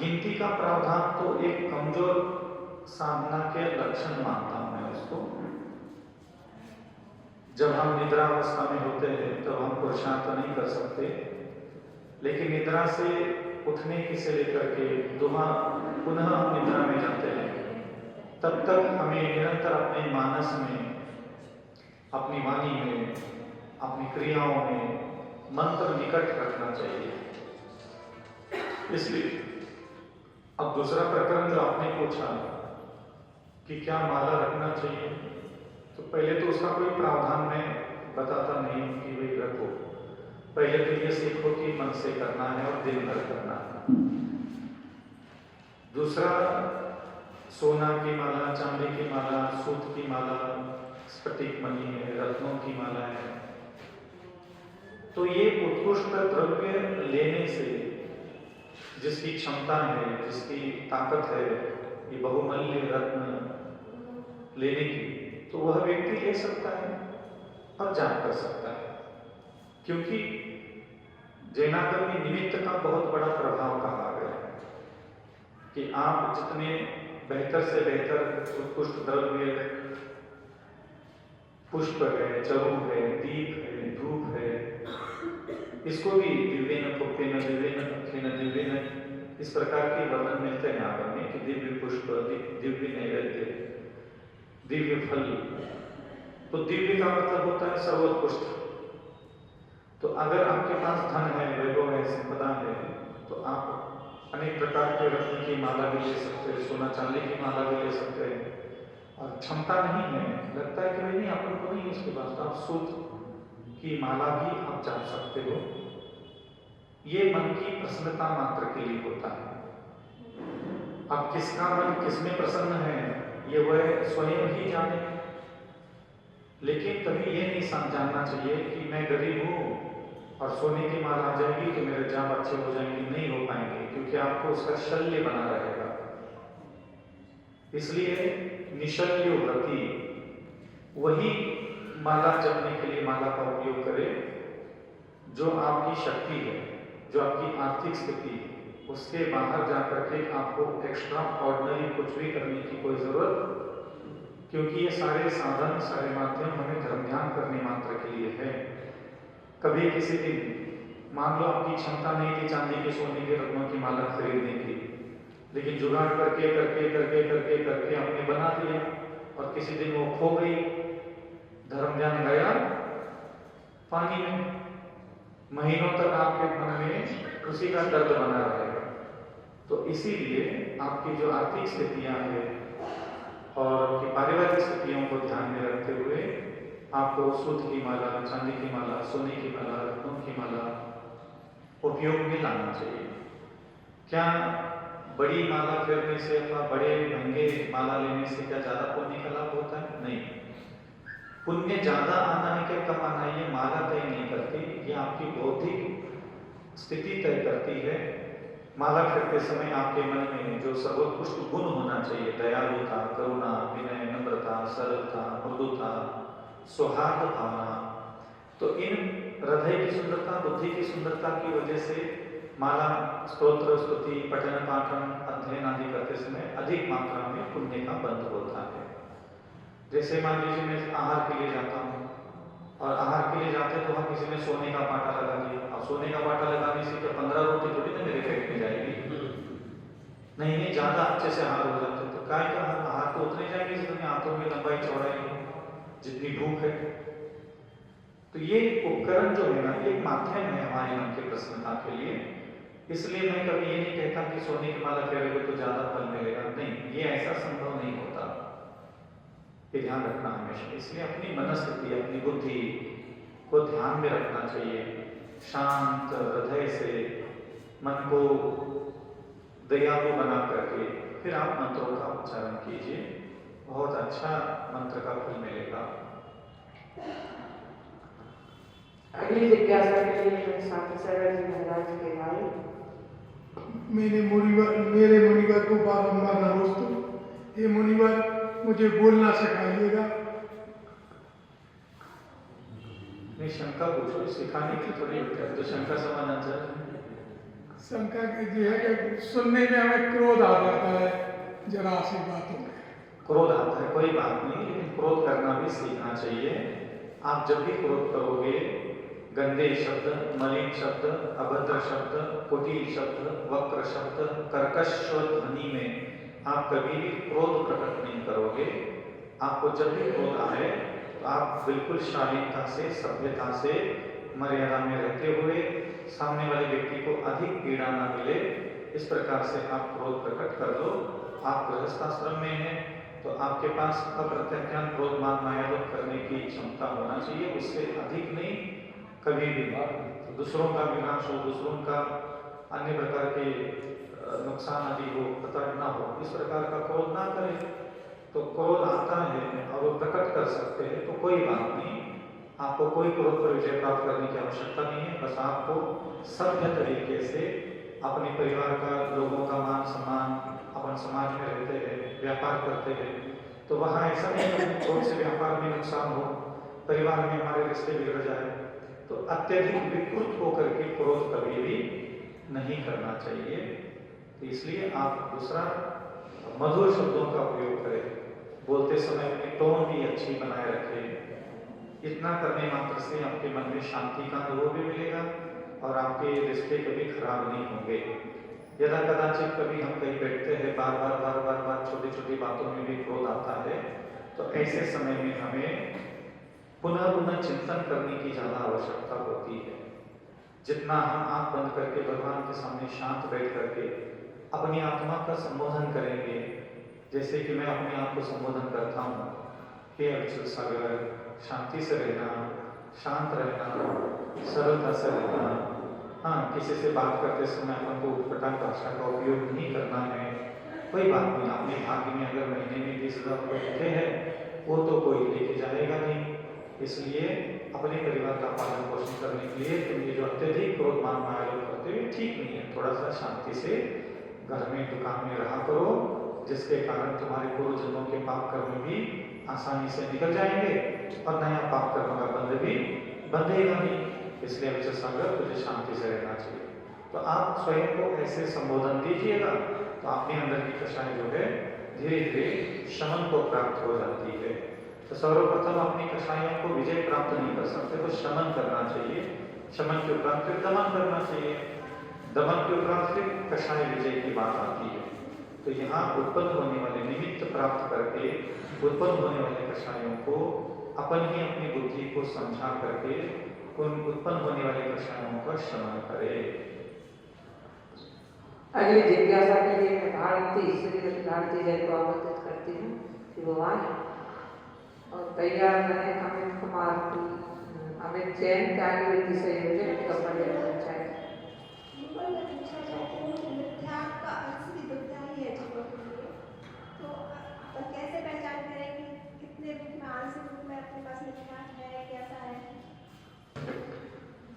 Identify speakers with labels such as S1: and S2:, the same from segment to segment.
S1: गिनती का प्रावधान तो एक कमजोर साधना के लक्षण मानता हूं मैं उसको। जब हम निद्रावस्था में होते हैं तो हम पुरुषार्थ तो नहीं कर सकते, लेकिन निद्रा से उठने की से लेकर के पुनः हम निद्रा में जाते हैं, तब तक हमें निरंतर अपने मानस में, अपनी वाणी में, अपनी क्रियाओं में मंत्र निकट रखना चाहिए। इसलिए अब दूसरा प्रकरण जो आपने पूछा कि क्या माला रखना चाहिए, तो पहले तो उसका कोई प्रावधान मैं बताता नहीं कि भाई रखो। पहले तो ये सीखो कि मन से करना है और दिन भर करना है। दूसरा, सोना की माला, चांदी की माला, सूत की माला, स्फटिक मणि है, रत्नों की माला है, तो ये उत्कृष्ट द्रव्य लेने से जिसकी क्षमता है, जिसकी ताकत है ये बहुमूल्य रत्न लेने की, तो वह व्यक्ति ले सकता है और जान कर सकता है। क्योंकि जैनागम में निमित्त का बहुत बड़ा प्रभाव कहा गया है कि आप जितने बेहतर से बेहतर उत्कृष्ट द्रव्य, पुष्प है, चरु है, दीप है, धूप है, इसको भी दिव्येन पुष्पेन दिव्येन पथेन दिव्येन, इस प्रकार के वर्णन मिलते हैं आगम में कि दिव्य पुष्प, दिव्य नैवेद्य, दिव्य फल। तो दिव्य का मतलब होता है सर्वोत्कृष्ट। तो अगर आपके पास धन है, वैभव है, संपदा है, तो आप अनेक प्रकार के रत्न की माला भी ले सकते हैं, सोना चांदी की माला भी ले सकते हैं। और क्षमता नहीं है, लगता है कि नहीं अपन को नहीं उसके पास, तो आप सूत की माला भी आप जान सकते हो। ये मन की प्रसन्नता मात्र के लिए होता है। अब किसका मन किसमें प्रसन्न है ये वह स्वयं ही जाने। लेकिन कभी ये नहीं जानना चाहिए कि मैं गरीब हूं और सोने की माला आ जाएगी तो मेरे जान अच्छे हो जाएंगे, नहीं हो पाएंगे, क्योंकि आपको उसका शल्य बना रहेगा। इसलिए निशल्य व्रती वही माला जपने के लिए माला का उपयोग करे जो आपकी शक्ति है, जो आपकी आर्थिक स्थिति है। उसके बाहर जाकर के आपको एक्स्ट्रा ऑर्डिनरी कुछ भी करने की कोई जरूरत, क्योंकि ये सारे साधन, सारे माध्यम हमें धर्म ध्यान करने मात्र के लिए है। कभी किसी दिन मान लो आपकी क्षमता नहीं थी चांदी के, सोने के, रत्नों की माला खरीदने की, लेकिन जुगाड़ करके करके करके करके करके आपने बना दिया और किसी दिन वो खो गई, धर्म ध्यान गया पानी में, महीनों तक आपके मन में उसी का दर्द बना रहेगा। तो इसीलिए आपकी जो आर्थिक स्थितियां हैं और पारिवारिक स्थितियों को ध्यान में रखते हुए आपको सूत की माला, चांदी की माला, सोने की माला, रत्नों की माला उपयोग में लाना चाहिए। क्या बड़ी माला फेरने से अथवा बड़े महंगे माला लेने से क्या ज्यादा पुण्य का लाभ होता है? नहीं। पुण्य ज्यादा आना है क्या कम आना है ये माला तय नहीं करती, ये आपकी बौद्धिक स्थिति तय करती है। माला फेरते समय आपके मन में जो सर्वोत्कृष्ट गुण होना चाहिए, दयालुता, करुणा, विनय, नम्रता, सरलता, मृदुता, सौहार्द भावना, तो इन हृदय की सुंदरता, बुद्धि की सुंदरता की वजह से माला, स्तोत्र, स्तुति, पठन पाठन, अध्ययन आदि करते समय अधिक मात्रा में पुण्य का बंध होता है। जैसे मान लीजिए मैं आहार के लिए जाता हूँ और आहार के लिए जाते तो हम किसी ने सोने का पाटा लगा दिया, अब सोने का पाटा लगाने से तो 15 रोटी थोड़ी ना मेरे पेट में जाएगी, नहीं नहीं, ज्यादा अच्छे से आहार हो जाते। तो काय का आहार तो उतने जाएंगे जितने हाथों में लंबाई चौड़ाई हो, जितनी भूख है। तो ये उपकरण जो है ना, ये माध्यम है हमारे मन की प्रसन्नता के लिए। इसलिए मैं कभी ये नहीं कहता कि सोने की माला फेरोगे तो ज्यादा फल मिलेगा, नहीं, ये ऐसा संभव नहीं होता, ये ध्यान रखना हमेशा। इसलिए अपनी मनस्थिति, अपनी बुद्धि को ध्यान में रखना चाहिए, शांत हृदय से मन को दयालु बना करके फिर आप मंत्रों का उच्चारण कीजिए, बहुत अच्छा मंत्र का फल मिलेगा।
S2: अगली जिज्ञासा के लिए साथी जी महाराज के भाई,
S3: मेरे मुनिवर को बारंबार नमस्ते। ये मुनिवर मुझे बोलना सिखाइएगा।
S1: नहीं, शंका पूछो, सिखाने की थोड़ी होता है, तो शंका समाधान
S3: शंका ये है कि सुनने में हमें क्रोध आ जाता है जरा सी बातों में।
S1: क्रोध आता है, कोई बात नहीं, लेकिन क्रोध करना भी सीखना चाहिए। आप जब भी क्रोध करोगे, गंदे शब्द, मलिन शब्द, अभद्र शब्द, कुटिल शब्द, वक्र शब्द, कर्कश ध्वनि में आप कभी भी क्रोध प्रकट नहीं करोगे। आपको जब भी क्रोध आए तो आप बिल्कुल शालीनता से, सभ्यता से, मर्यादा में रहते हुए सामने वाले व्यक्ति को अधिक पीड़ा ना मिले, इस प्रकार से आप क्रोध प्रकट कर दो। आप गृहस्थाश्रम में हैं तो आपके पास अप्रत्याख्यान क्रोध मान मायालोक करने की क्षमता होना चाहिए, उससे अधिक नहीं। कभी भी दूसरों का विनाश हो, दूसरों का अन्य प्रकार के नुकसान आदि हो, पता ना हो, इस प्रकार का क्रोध ना करें। तो क्रोध आता है और वो प्रकट कर सकते हैं तो कोई बात नहीं, आपको कोई क्रोध पर विजय प्राप्त करने की आवश्यकता नहीं है। बस आपको सभ्य तरीके से अपने परिवार का, लोगों का मान सम्मान, अपन समाज में रहते हैं, व्यापार करते हैं, तो वहाँ ऐसा नहीं है क्रोध से व्यापार में नुकसान हो, परिवार में हमारे रिश्ते बिगड़ जाए। तो अत्यधिक विकृत होकर के क्रोध कभी भी नहीं करना चाहिए। तो इसलिए आप दूसरा मधुर शब्दों का उपयोग करें, बोलते समय अपनी टोन भी अच्छी बनाए रखें। इतना करने मात्र से आपके मन में शांति का अनुभव भी मिलेगा और आपके रिश्ते कभी खराब नहीं होंगे। यदा कदाचित कभी हम कहीं बैठते हैं, बार बार छोटी छोटी बातों में भी क्रोध आता है, तो ऐसे समय में हमें पुनः चिंतन करने की ज्यादा आवश्यकता होती है। जितना हम आंख बंद करके भगवान के सामने शांत बैठ करके अपनी आत्मा का संबोधन करेंगे, जैसे कि मैं अपने आप को संबोधन करता हूँ, हे अविचल सागर, शांति से रहना, शांत रहना, सरलता से रहना। हाँ, किसी से बात करते समय अपन को उटपटांग भाषा का उपयोग नहीं करना है, कोई बात नहीं। अपने भाग्य में अगर महीने में 20,000 रुपये लिखे हैं, वो तो कोई लेके जाएगा नहीं। इसलिए अपने परिवार का पालन पोषण करने के लिए तुम ये जो अत्यधिक क्रोध मान मायालोक करते हुए ठीक नहीं है। थोड़ा सा शांति से घर में, दुकान में रहा करो, जिसके कारण तुम्हारे पूर्व जन्मों के पाप कर्म भी आसानी से निकल जाएंगे और नया पाप कर्म का बंध भी बंधेगा नहीं। इसलिए अविचल सागर, तुझे शांति से रहना चाहिए। तो आप स्वयं को ऐसे संबोधन दीजिएगा तो आपके अंदर की कषाय जो है धीरे धीरे शमन को प्राप्त हो जाती है। तो सर्वप्रथम अपनी कषायों को विजय प्राप्त नहीं कर सकते तो शमन करना चाहिए, शमन के उपरांत फिर दमन करना चाहिए, दमन के उपरांत फिर कषाय विजय की बात आती है। तो यहाँ उत्पन्न होने वाले निमित्त प्राप्त करके उत्पन्न होने वाले कषायों को अपन ही अपनी बुद्धि को समझा करके उन उत्पन्न होने वाले कषायों का शमन करे।
S2: अगली जिज्ञासा के लिए मैं भारती जय को आमंत्रित करती हूँ कि वो आए और तैयार करें अमित कुमार की, अमित जैन त्यागवृत्ति संयोजक कपड़े पंचायत।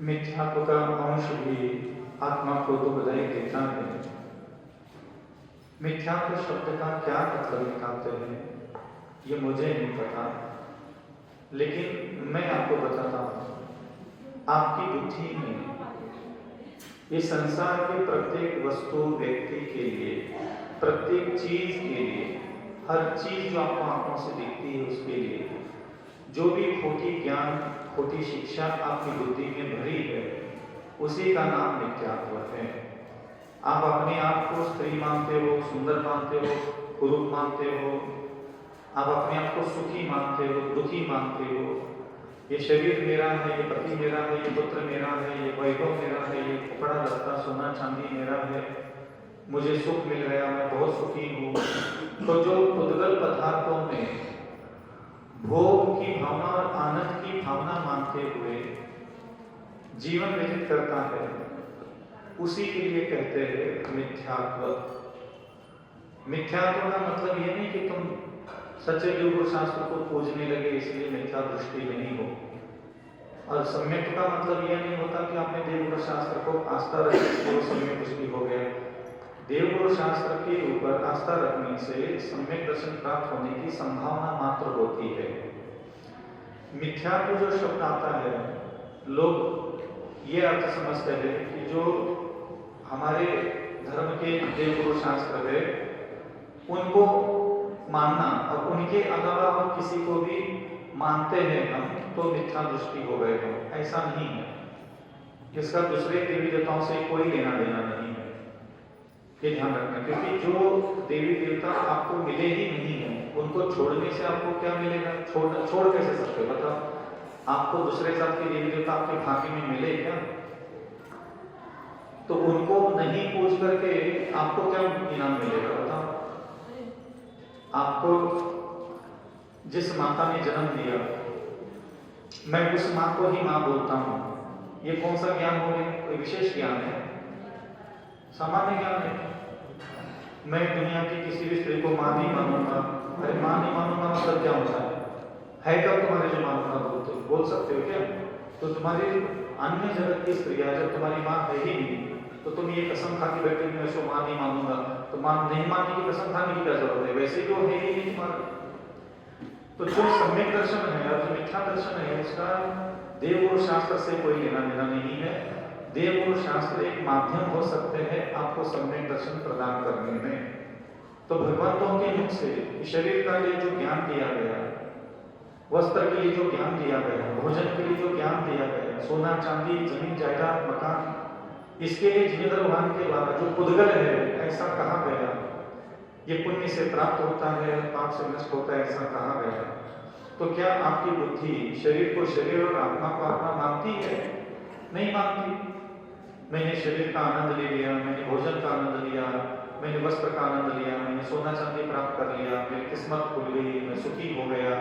S1: मिथ्यात्व का अंश भी आत्मा को दुखदायी देता है। मिथ्यात्व शब्द का क्या मतलब निकालते हैं ये मुझे नहीं पता, लेकिन मैं आपको बताता हूँ। आपकी बुद्धि में इस संसार के प्रत्येक वस्तु, व्यक्ति के लिए, प्रत्येक चीज के लिए, हर चीज जो आपको आंखों से दिखती है उसके लिए जो भी खोटी ज्ञान, खोटी शिक्षा आपकी बुद्धि में भरी है, उसी का नाम मिथ्यात्व है। आप अपने आप को स्त्री मानते हो, सुंदर मानते हो, कुरूप मानते हो, आप अपने आप को सुखी मानते हो, दुखी मानते हो। ये शरीर मेरा है, ये पति मेरा है, ये पुत्र मेरा है, ये वैभव मेरा है, ये कपड़ा लत्ता सोना चांदी मेरा है, मुझे सुख मिल गया, मैं बहुत सुखी हूँ। तो जो उद्गल पदार्थों में भोग की भावना और आनंद की भावना मानते हुए जीवन व्यतीत करता है, उसी के लिए कहते हैं मिथ्यात्व। मिथ्यात्व का मतलब ये नहीं कि तुम सच्चे गुरु शास्त्र को पूजने लगे इसलिए मिथ्या दृष्टि नहीं हो, और सम्यक का मतलब यह नहीं होता कि आपने देवगुरु शास्त्र को आस्था रखी तो सम्यक दृष्टि हो गया। देवगुरु शास्त्र के ऊपर आस्था रखने से सम्यक दर्शन प्राप्त होने की संभावना मात्र होती है। मिथ्यात्व जो शब्द आता है, लोग ये अर्थ समझते हैं कि जो हमारे धर्म के देव गुरु शास्त्र है उनको मानना और उनके अलावा और किसी को भी मानते हैं हम तो मिथ्या दृष्टि हो गए हो, ऐसा नहीं है। इसका दूसरे देवी देवताओं से कोई लेना देना नहीं है, ये ध्यान रखना। क्योंकि जो देवी देवता आपको मिले ही नहीं है उनको छोड़ने से आपको क्या मिलेगा? छोड़ कैसे सकते हो? बताओ, आपको दूसरे जात के देवी देवता आपके भाग्य में मिले क्या? तो उनको नहीं पूछ करके आपको क्या इनाम मिलेगा? बताओ, आपको जिस माता ने जन्म दिया, मैं उस मां को ही मां बोलता हूं, ये कौन सा ज्ञान हो गया? कोई विशेष ज्ञान है? सामान्य ज्ञान है। मैं दुनिया की किसी भी स्त्री को मां नहीं मानूंगा। अरे मां नहीं मानूंगा मतलब क्या होता है क्या तुम्हारे जो मानूंगा बोल सकते हो क्या? तो तुम्हारी अन्य जगत की स्त्रियां जब तुम्हारी मां है ही नहीं तो तुम ये कसम खा के बैठे मैं उसको मां नहीं मानूंगा, तो मां नहीं मानने की कसम खाने की क्या जरूरत है? वैसे ही वो है ही नहीं तुम्हारा। तो जो सम्यक दर्शन है और जो मिथ्या दर्शन है उसका देवगुरु शास्त्र से कोई लेना देना नहीं है। देवगुरु शास्त्र एक माध्यम हो सकते हैं आपको सम्यक दर्शन प्रदान करने में। तो भगवंतों के मुख से शरीर का लिए जो ज्ञान दिया गया, वस्त्र के लिए जो ज्ञान दिया गया, भोजन के लिए जो ज्ञान दिया गया, सोना चांदी जमीन जायदाद मकान, इसके लिए जिनेन्द्र भगवान के द्वारा जो पुद्गल है ऐसा कहा गया, ये पुण्य से प्राप्त होता है पाप से नष्ट होता है ऐसा कहा गया। तो क्या आपकी बुद्धि शरीर को शरीर और आत्मा को आत्मा मानती है? नहीं मानती। मैंने शरीर का आनंद ले लिया, मैंने भोजन का आनंद लिया, मैंने वस्त्र का आनंद लिया, मैंने सोना चांदी प्राप्त कर लिया, मेरी किस्मत खुल गई, मैं सुखी हो गया।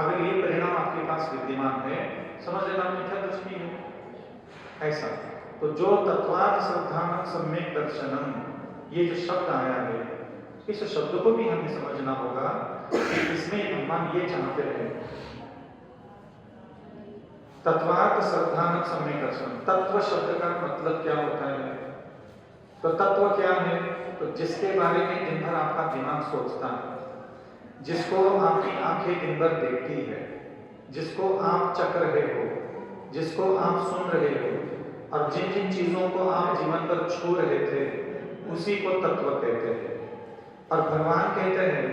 S1: अगर ये परिणाम आपके पास विद्यमान है समझ लेना मिथ्या दृष्टि है ऐसा। तो जो तत्वार्थ श्रद्धान सम्यक दर्शनम, ये जो शब्द आया है इस शब्द को भी हमें समझना होगा कि इसमें भगवान ये चाहते हैं तत्वार्थ श्रद्धान सम्यक दर्शन। तत्व शब्द का मतलब क्या होता है? तो तत्व क्या है? तो जिसके बारे में दिन भर आपका दिमाग सोचता है, जिसको आपकी आंखें दिन भर देखती है, जिसको आप चख रहे हो, जिसको आप सुन रहे हो और जिन जिन चीजों को आप जीवन पर छू रहे थे उसी को तत्व कहते हैं। और भगवान कहते हैं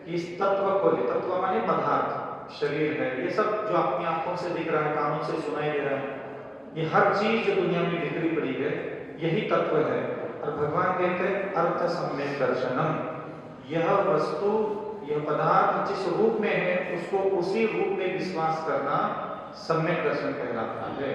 S1: कि इस तत्व को, तत्व माने पदार्थ, शरीर है, ये सब जो अपनी आंखों से दिख रहा है, कानों से सुनाई दे रहा है, ये हर चीज जो दुनिया में बिखरी पड़ी है यही तत्व है। और भगवान कहते हैं अर्थ सम्यक दर्शनम, यह वस्तु यह पदार्थ जिस रूप में है उसको उसी रूप में विश्वास करना सम्यक दर्शन कहलाता है।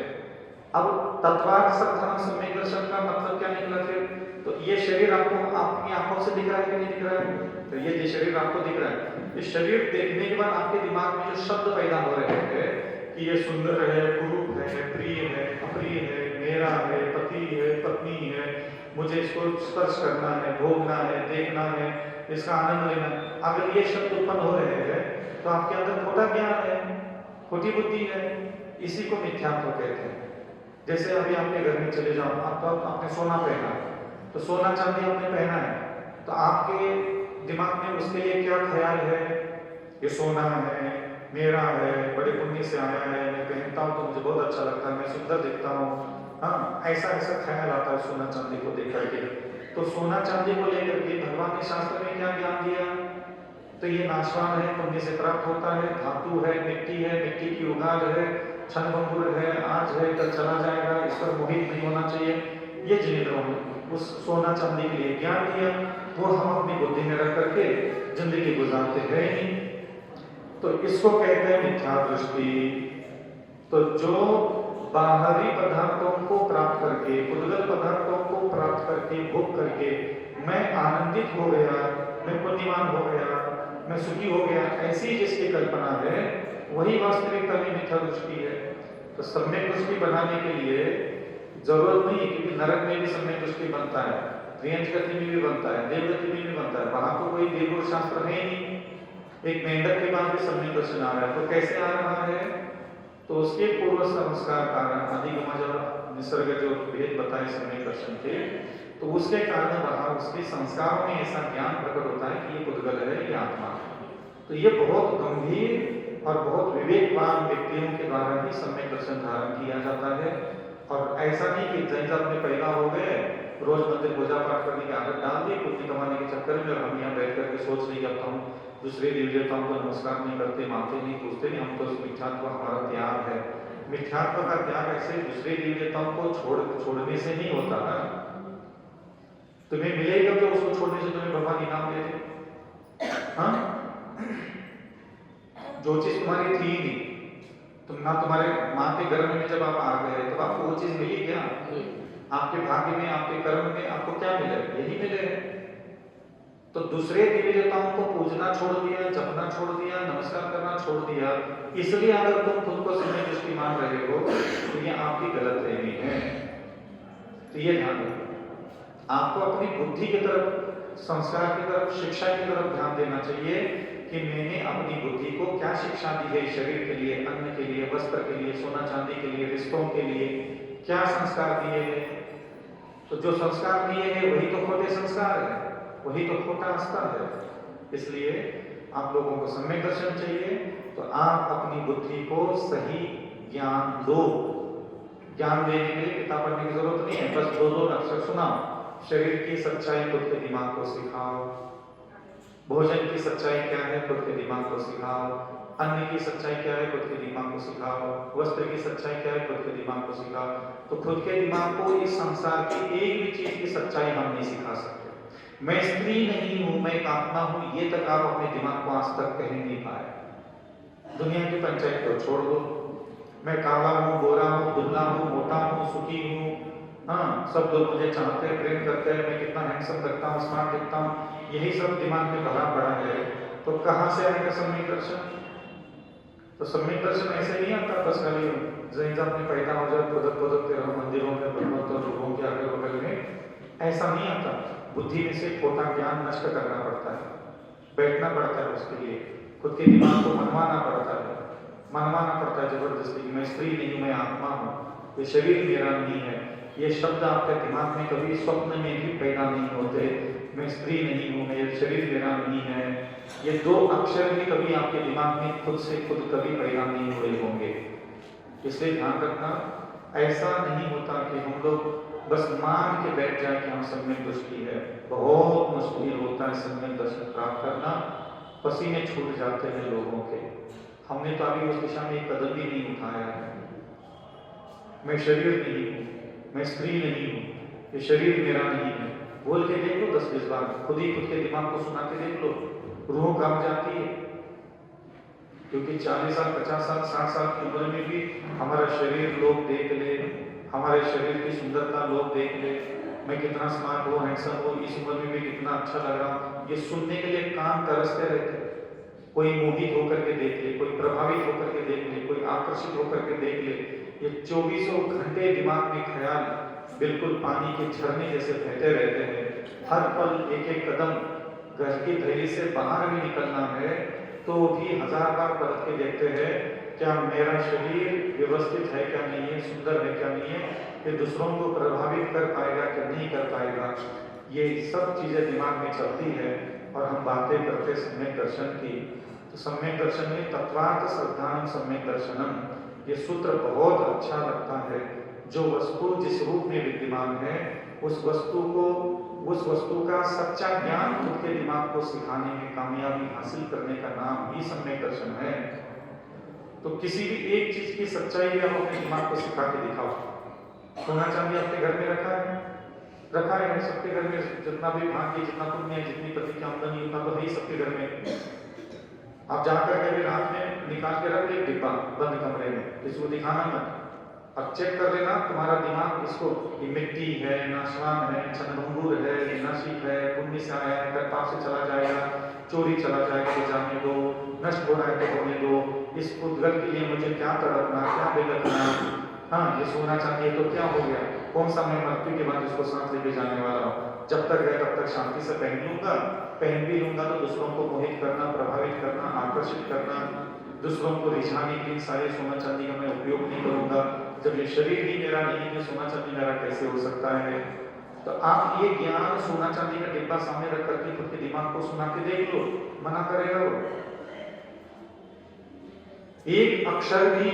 S1: अब तत्वार्थ श्रद्धान सम्यक दर्शन का मतलब क्या निकला फिर? तो ये शरीर आपको आपकी आंखों से दिख रहा है कि नहीं दिख रहा है? तो ये शरीर आपको दिख रहा है, इस शरीर देखने के बाद आपके दिमाग में जो शब्द पैदा हो रहे हैं कि ये सुंदर है, कुरूप है, प्रिय है, अप्रिय है, मेरा है, पति है, पत्नी है, मुझे इसको स्पर्श करना है, भोगना है, देखना है, इसका आनंद लेना है, अगर ये शब्द उत्पन्न हो रहे हैं तो आपके अंदर खोटा ज्ञान है, खोटी बुद्धि है, इसी को मिथ्यात्व कहते हैं। जैसे अभी आपके घर में चले जाओ, आपने सोना पहना, तो सोना चांदी आपने पहना है, तो आपके दिमाग में उसके लिए क्या ख्याल है? ये सोना है, मेरा है, बड़े पुण्य से आया है, मैं पहनता हूँ तो मुझे बहुत अच्छा लगता है, मैं सुंदर दिखता हूँ, हाँ, ऐसा ऐसा ख्याल आता है सोना चांदी को देख करके। तो सोना चांदी को लेकर के भगवान ने शास्त्र में क्या ज्ञान दिया? तो ये नाशवान है, पुण्य से प्राप्त होता है, धातु है, मिट्टी की उगाल है, क्षणभंगुर है, आज है कल चला जाएगा, इस पर मोहित नहीं होना चाहिए। ये जिनेंद्रों ने उस सोना चांदी के लिए ज्ञान दिया, वो हम अपनी बुद्धि में रख करके जिंदगी गुजारते हैं ही। तो इसको कहते हैं मिथ्या दृष्टि। तो जो बाहरी पदार्थों को प्राप्त करके, उद्गल पदार्थों को प्राप्त करके, भोग करके मैं आनंदित हो गया, मैं पुण्यवान हो गया, मैं सुखी हो गया, ऐसी जिसकी कल्पना है वही वास्तविकता में मिथ्या दृष्टि है। तो सम्यक दृष्टि बनाने के लिए जरूरत नहीं, क्योंकि नरक में भी सम्यक दृष्टि बनता है, त्रियंच गति में भी बनता है, देवगति में भी बनता है, वहां तो कोई देवगुरु शास्त्र है नहीं। एक मेंढक के बाद भी सम्यक दर्शन आ रहा है, तो कैसे आ रहा है? तो उसके पूर्व संस्कार कारण अधिगम जब निसर्ग जो भेद बताए सम्यक दर्शन के, तो उसके कारण वहां उसके संस्कारों में ऐसा ज्ञान प्रकट होता है कि ये उद्गल है, ये आत्मा है। तो ये बहुत गंभीर और बहुत विवेकवान व्यक्तियों के द्वारा ही सम्यक दर्शन धारण किया जाता है। और ऐसा नहीं कि जैसा अपने पैदा हो गए रोज मंदिर पूजा पाठ करने की आदत डाल दी पुण्य कमाने के चक्कर में, और हम यहाँ बैठ करके सोच रहे कि अब हम दूसरे देवी देवताओं को नमस्कार नहीं करते, मानते नहीं, पूछते नहीं, हम तो मिथ्यात्व हमारा त्याग है। मिथ्यात्व का त्याग ऐसे दूसरे देवी देवताओं को छोड़ने से नहीं होता है। तुम्हें मिलेगा तो उसको छोड़ने से तुम्हें भगवान इनाम दे दे। हाँ, जो चीज तुम्हारी थी नहीं, तुम ना तुम्हारे माँ के गर्भ में जब आप आ गए तो आपको वो चीज मिली क्या? आपके भाग्य में, आपके कर्म में आपको क्या मिले? यही मिले। तो दूसरे देवी देवताओं को पूजना छोड़ दिया, जपना छोड़ दिया, नमस्कार करना छोड़ दिया, इसलिए अगर तुम खुद को समय दृष्टि मान रहे हो तो ये आपकी गलतफहमी है। तो ये ध्यान रखो, आपको अपनी बुद्धि की तरफ, संस्कार की तरफ, शिक्षा की तरफ ध्यान देना चाहिए कि मैंने अपनी बुद्धि को क्या शिक्षा दी है, शरीर के लिए, अन्न के लिए, वस्त्र के लिए, सोना चांदी के लिए, रिश्तों के लिए क्या संस्कार दिए हैं। तो जो संस्कार दिए हैं वही तो खोटे संस्कार है, वही तो खोटा आस्था है। इसलिए आप लोगों को सम्यक दर्शन चाहिए तो आप अपनी बुद्धि को सही ज्ञान दो। ज्ञान देने के लिए किताब पढ़ने की जरूरत नहीं है, बस दो अक्षर सुनाओ। शरीर की सच्चाई खुद के दिमाग को सिखाओ, भोजन की सच्चाई क्या है खुद के दिमाग को सिखाओ, अन्न की सच्चाई क्या है खुद के दिमाग को सिखाओ, वस्त्र की सच्चाई क्या है खुद के दिमाग को सिखाओ। तो खुद के दिमाग को इस संसार की एक भी चीज की सच्चाई हम नहीं सिखा सकते। मैं स्त्री नहीं हूं, मैं एक आत्मा हूं, ये तक आप अपने दिमाग को आज तक कह नहीं पाए। दुनिया की पंचायत को छोड़ दो, मैं काला हूं, गोरा हूं, दुबला हूं, मोटा हूं, सुखी हूं, हाँ, सब लोग मुझे चाहते हैं, प्रेम करते हैं, मैं कितना हैंडसम लगता हूं, स्मार्ट दिखता हूं, यही सब दिमाग में भरा पड़ा है। तो कहां से आएगा सम्यक दर्शन? तो सम्यक दर्शन ऐसे नहीं आता बस खाली जैसा अपने पैदा हो जाए खुदकते रहो मंदिरों में, भगवंतों लोगों के अगल बगल में, ऐसा नहीं आता। बुद्धि में से खोटा ज्ञान नष्ट करना पड़ता है, बैठना पड़ता है, उसके लिए खुद के दिमाग को मनवाना पड़ता है जबरदस्ती कि मैं स्त्री नहीं, मैं आत्मा हूँ, ये शरीर मेरा नहीं है। ये शब्द आपके दिमाग में कभी स्वप्न में भी पैदा नहीं होते। मैं स्त्री नहीं हूँ, मैं शरीर मेरा नहीं है, ये दो अक्षर भी कभी आपके दिमाग में खुद से खुद कभी पैदा नहीं हुए होंगे। इसलिए ध्यान रखना, ऐसा नहीं होता कि हम लोग बस मान के बैठ जाए कि हम सम्यक दृष्टि है। बहुत मुश्किल होता है सम्यक दर्शन प्राप्त करना, पसीने छूट जाते हैं लोगों के। हमने तो अभी उस दिशा में एक कदम भी नहीं उठाया है। मैं शरीर नहीं हूँ, मैं स्त्री नहीं हूँ, ये शरीर मेरा नहीं है, बोल के देख लो 10-20 बार, खुद ही खुद के दिमाग को सुना के देख लो, रूह काम जाती है। क्योंकि 40 साल, 50 साल, 60 साल की उम्र में भी हमारा शरीर लोग देख ले, हमारे शरीर की सुंदरता लोग देख ले, मैं कितना स्मार्ट हूँ, हैंडसम हूँ, इस उम्र में भी कितना अच्छा लग रहा हूँ, ये सुनने के लिए कान तरसते रहते हैं। कोई मोहित होकर के देख ले, कोई प्रभावित होकर के देख ले, कोई आकर्षित होकर के देख ले। ये 24 घंटे दिमाग में ख्याल बिल्कुल पानी के झरने जैसे बहते रहते हैं। हर पल एक एक कदम घर की थैली से बाहर भी निकलना है तो भी 1000 बार पलट के देखते हैं क्या मेरा शरीर व्यवस्थित है क्या नहीं है, सुंदर है क्या नहीं है, फिर दूसरों को प्रभावित कर पाएगा क्या नहीं कर पाएगा। ये सब चीजें दिमाग में चलती है और हम बातें करते सम्यक दर्शन की। तो सम्यक दर्शन में तत्वार्थ श्रद्धान सम्यक दर्शनम, ये सूत्र बहुत अच्छा लगता है। जो वस्तु जिस रूप में विद्यमान है उस वस्तु का सच्चा ज्ञान खुद के दिमाग को सिखाने में कामयाबी हासिल करने का नाम ही सम्यक दर्शन है। तो किसी भी एक चीज की सच्चाई आप अपने दिमाग को सिखा के दिखाओ। सोना चांदी आपके घर में रखा है सबके घर में, जितना भी भाग्य, जितना पुण्य, जितनी पति की आमदनी, उतना तो है ही सबके घर में। आप जाकर के भी रात में निकाल के रख ले डिब्बा बंद कमरे में, इसको दिखाना मत। अब चेक कर लेना तुम्हारा दिमाग इसको, ये मिट्टी है, नाशवान है, छनभंगुर है, नासिक है, पुण्य से आया है, कर पाप से चला जाएगा, चोरी चला जाएगा तो जाने दो, नष्ट हो रहा है तो होने दो, इस उद्गल के लिए मुझे क्या तड़पना, क्या बेलकना, हाँ ये सोना चाहिए तो क्या हो गया, कौन सा मैं मृत्यु के बाद इसको साथ लेके जाने वाला हूँ। जब तक है तब तक शांति से पहन भी लूंगा तो दूसरों को मोहित करना, प्रभावित करना, आकर्षित करना, दूसरों को रिझाने के लिए सारे सोना चांदी का मैं उपयोग नहीं करूंगा। जब ये शरीर ही मेरा नहीं है, सोना चांदी मेरा कैसे हो सकता है। तो आप ये ज्ञान सोना चांदी का डिब्बा सामने रख करके खुद के दिमाग को सुना के देख लो, मना करेगा वो। एक अक्षर भी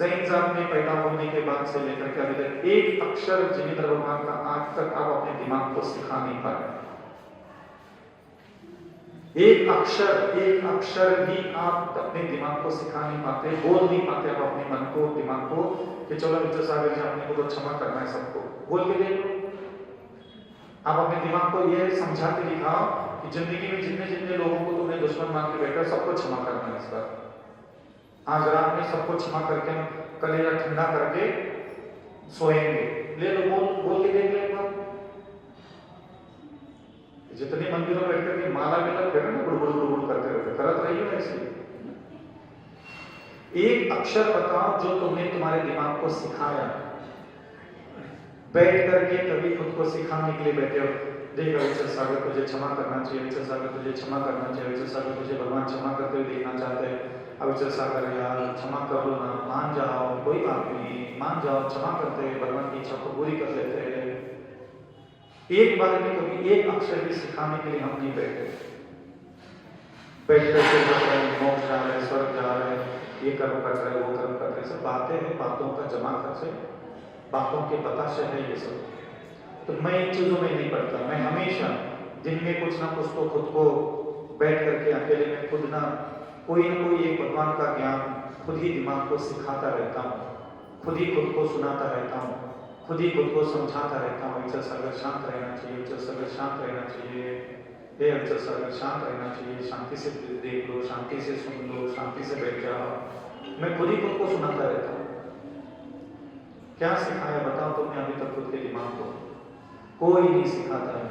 S1: जैन जात में पैदा होने के बाद से लेकर के अभी तक एक अक्षर जिनेंद्र भगवान का आज तक आप अपने दिमाग को सिखा नहीं पाए। एक अक्षर भी आप अपने दिमाग को सिखा नहीं पाते, बोल नहीं पाते आप अपने मन को, दिमाग को कि चलो मित्र सागर जी अपने को तो क्षमा करना है सबको, बोल के देख लो। आप अपने दिमाग को ये समझा के दिखाओ कि जिंदगी में जितने जितने लोगों को तुमने दुश्मन मान के बैठा सबको क्षमा करना है इस बार। आज रात में सबको क्षमा करके हम कलेजा ठंडा करके सोएंगे। ले लो, बोल के देख ले। जितने मंदिरों में बैठकर के माला में लग गए ना गुड़ करते रहते, करत रही हो ऐसे। एक अक्षर बताओ जो तुमने तुम्हारे दिमाग को सिखाया। बैठ करके कभी खुद को सिखाने के लिए बैठे हो, देख अविचल सागर तुझे क्षमा करना चाहिए, अविचल सागर तुझे क्षमा करना चाहिए, अविचल सागर तुझे भगवान क्षमा करते हुए देखना चाहते हैं, अविचल सागर यार क्षमा कर लो ना, मान जाओ, कोई बात नहीं, मान जाओ, क्षमा करते हैं, भगवान की इच्छा को पूरी कर लेते हैं। एक बार में कभी एक अक्षर भी सिखाने के लिए हम नहीं बैठे। बैठ करके मोक्ष जा रहे, स्वर्ग जा रहे, ये कर्म कर रहे, वो कर्म कर रहे, सब बातें हैं, बातों का जमा खर्च, बातों के बताशे है ये सब। तो मैं इन चीजों में नहीं पड़ता। मैं हमेशा दिन में कुछ ना कुछ तो खुद को बैठ करके अकेले में खुद ना कोई एक भगवान का ज्ञान खुद ही दिमाग को सिखाता रहता हूँ, खुद ही खुद को सुनाता रहता हूँ, खुद ही खुद को समझाता रहता हूँ। अविचल सागर शांत रहना चाहिए, अविचल सागर शांत रहना चाहिए, हे अविचल सागर शांत रहना चाहिए, शांति से देख लो, शांति से सुन लो, शांति से बैठ जाओ। मैं खुद ही खुद को सुनाता रहता हूँ। क्या सिखाया बताओ तुमने अभी तक खुद के दिमाग को? कोई नहीं सिखाता है।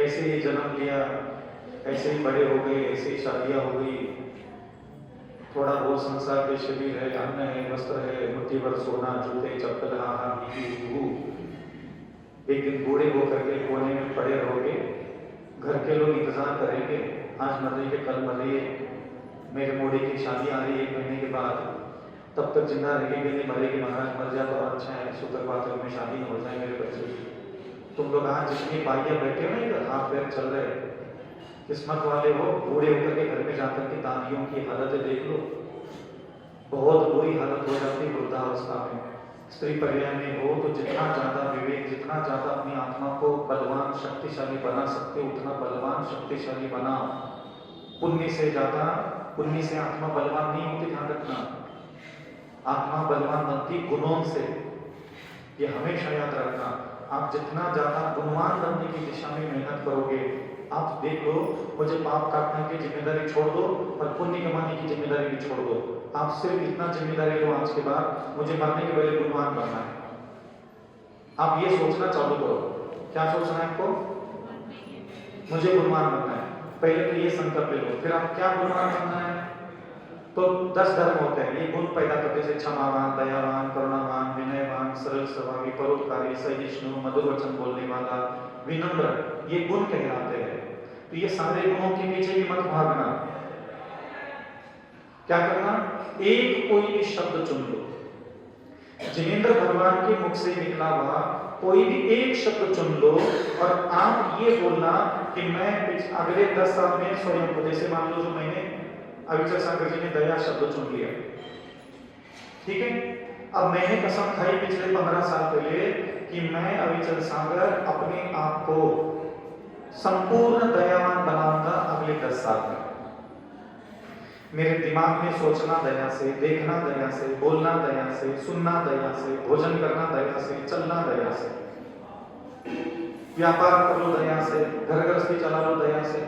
S1: ऐसे ही जन्म लिया, ऐसे ही बड़े हो गए, ऐसे ही शादियां हो गई, थोड़ा बहुत संसार के शरीर है, अन्न है, वस्त्र है, मुट्ठी भर सोना, जूते, चप्पल, एक दिन बूढ़े होकर के कोने में पड़े रहोगे, घर के लोग इंतजार करेंगे, आज मर रही है, कल मर रही है, मेरे मोड़ी की शादी आ रही है 1 महीने के बाद, तब तक जिंदा रहेगी नहीं, मरेगी, महाराज मर जाए तो अच्छा है, शुक्र बात है, में शादी हो जाए मेरे बच्चे की। तुम लोग आज जितनी बाइयां बैठे हो ना, हाथ पैर चल रहे, किस्मत वाले हो, बूढ़े होकर के घर में जाकर के दादियों की हालत देख लो, बहुत बुरी हालत हो जाती है वृद्धावस्था में। स्त्री पर्याय में हो तो जितना ज्यादा विवेक, जितना ज्यादा अपनी आत्मा को बलवान शक्तिशाली बना सकते उतना बलवान शक्तिशाली बनाओ। पुण्य से ज्यादा, पुण्य से आत्मा बलवान नहीं होती, ध्यान रखना। आत्मा बलवान बनती गुणों से, ये हमेशा याद रखना। आप जितना ज्यादा गुणवान बनने की दिशा में मेहनत करोगे, आप देख लो, मुझे पाप काटने की जिम्मेदारी छोड़ दो और पुण्य कमाने की जिम्मेदारी भी छोड़ दो। आप सिर्फ इतना जिम्मेदारी लो आज के बाद, मुझे मरने के पहले गुणवान बनना है। आप ये सोचना चालू करो। क्या सोचना है आपको? मुझे गुणवान बनना है। पहले तो ये संकल्प ले लो, फिर आप क्या गुणवान बनना है? तो 10 धर्म होते हैं, ये गुण पैदा करते हैं, क्षमावान, दयावान, करुणावान, विनयवान, सरल स्वभावी, परोपकारी, सहिष्णु, मधुर वचन बोलने वाला, विनम्र, ये गुण कहलाते हैं। तो ये सारे गुणों के पीछे भी मत भागना। क्या करना? एक कोई भी शब्द चुन लो, जिनेंद्र भगवान के मुख से निकला हुआ कोई भी एक शब्द चुन लो और आप ये बोलना कि मैं अगले 10 साल में स्वयं को, जैसे मान लो जो मैंने अविचल सागर जी ने दया शब्द चुन लिया, ठीक है। अब मैंने कसम खाई पिछले 15 साल पहले कि मैं अविचल सागर अपने आप को संपूर्ण दयावान बनाऊंगा अगले 10 साल में। मेरे दिमाग में सोचना दया से, देखना दया से, बोलना दया से, सुनना दया से, भोजन करना दया से, चलना दया से, व्यापार कर लो दया से, घर गृहस्थी चला लो दया से।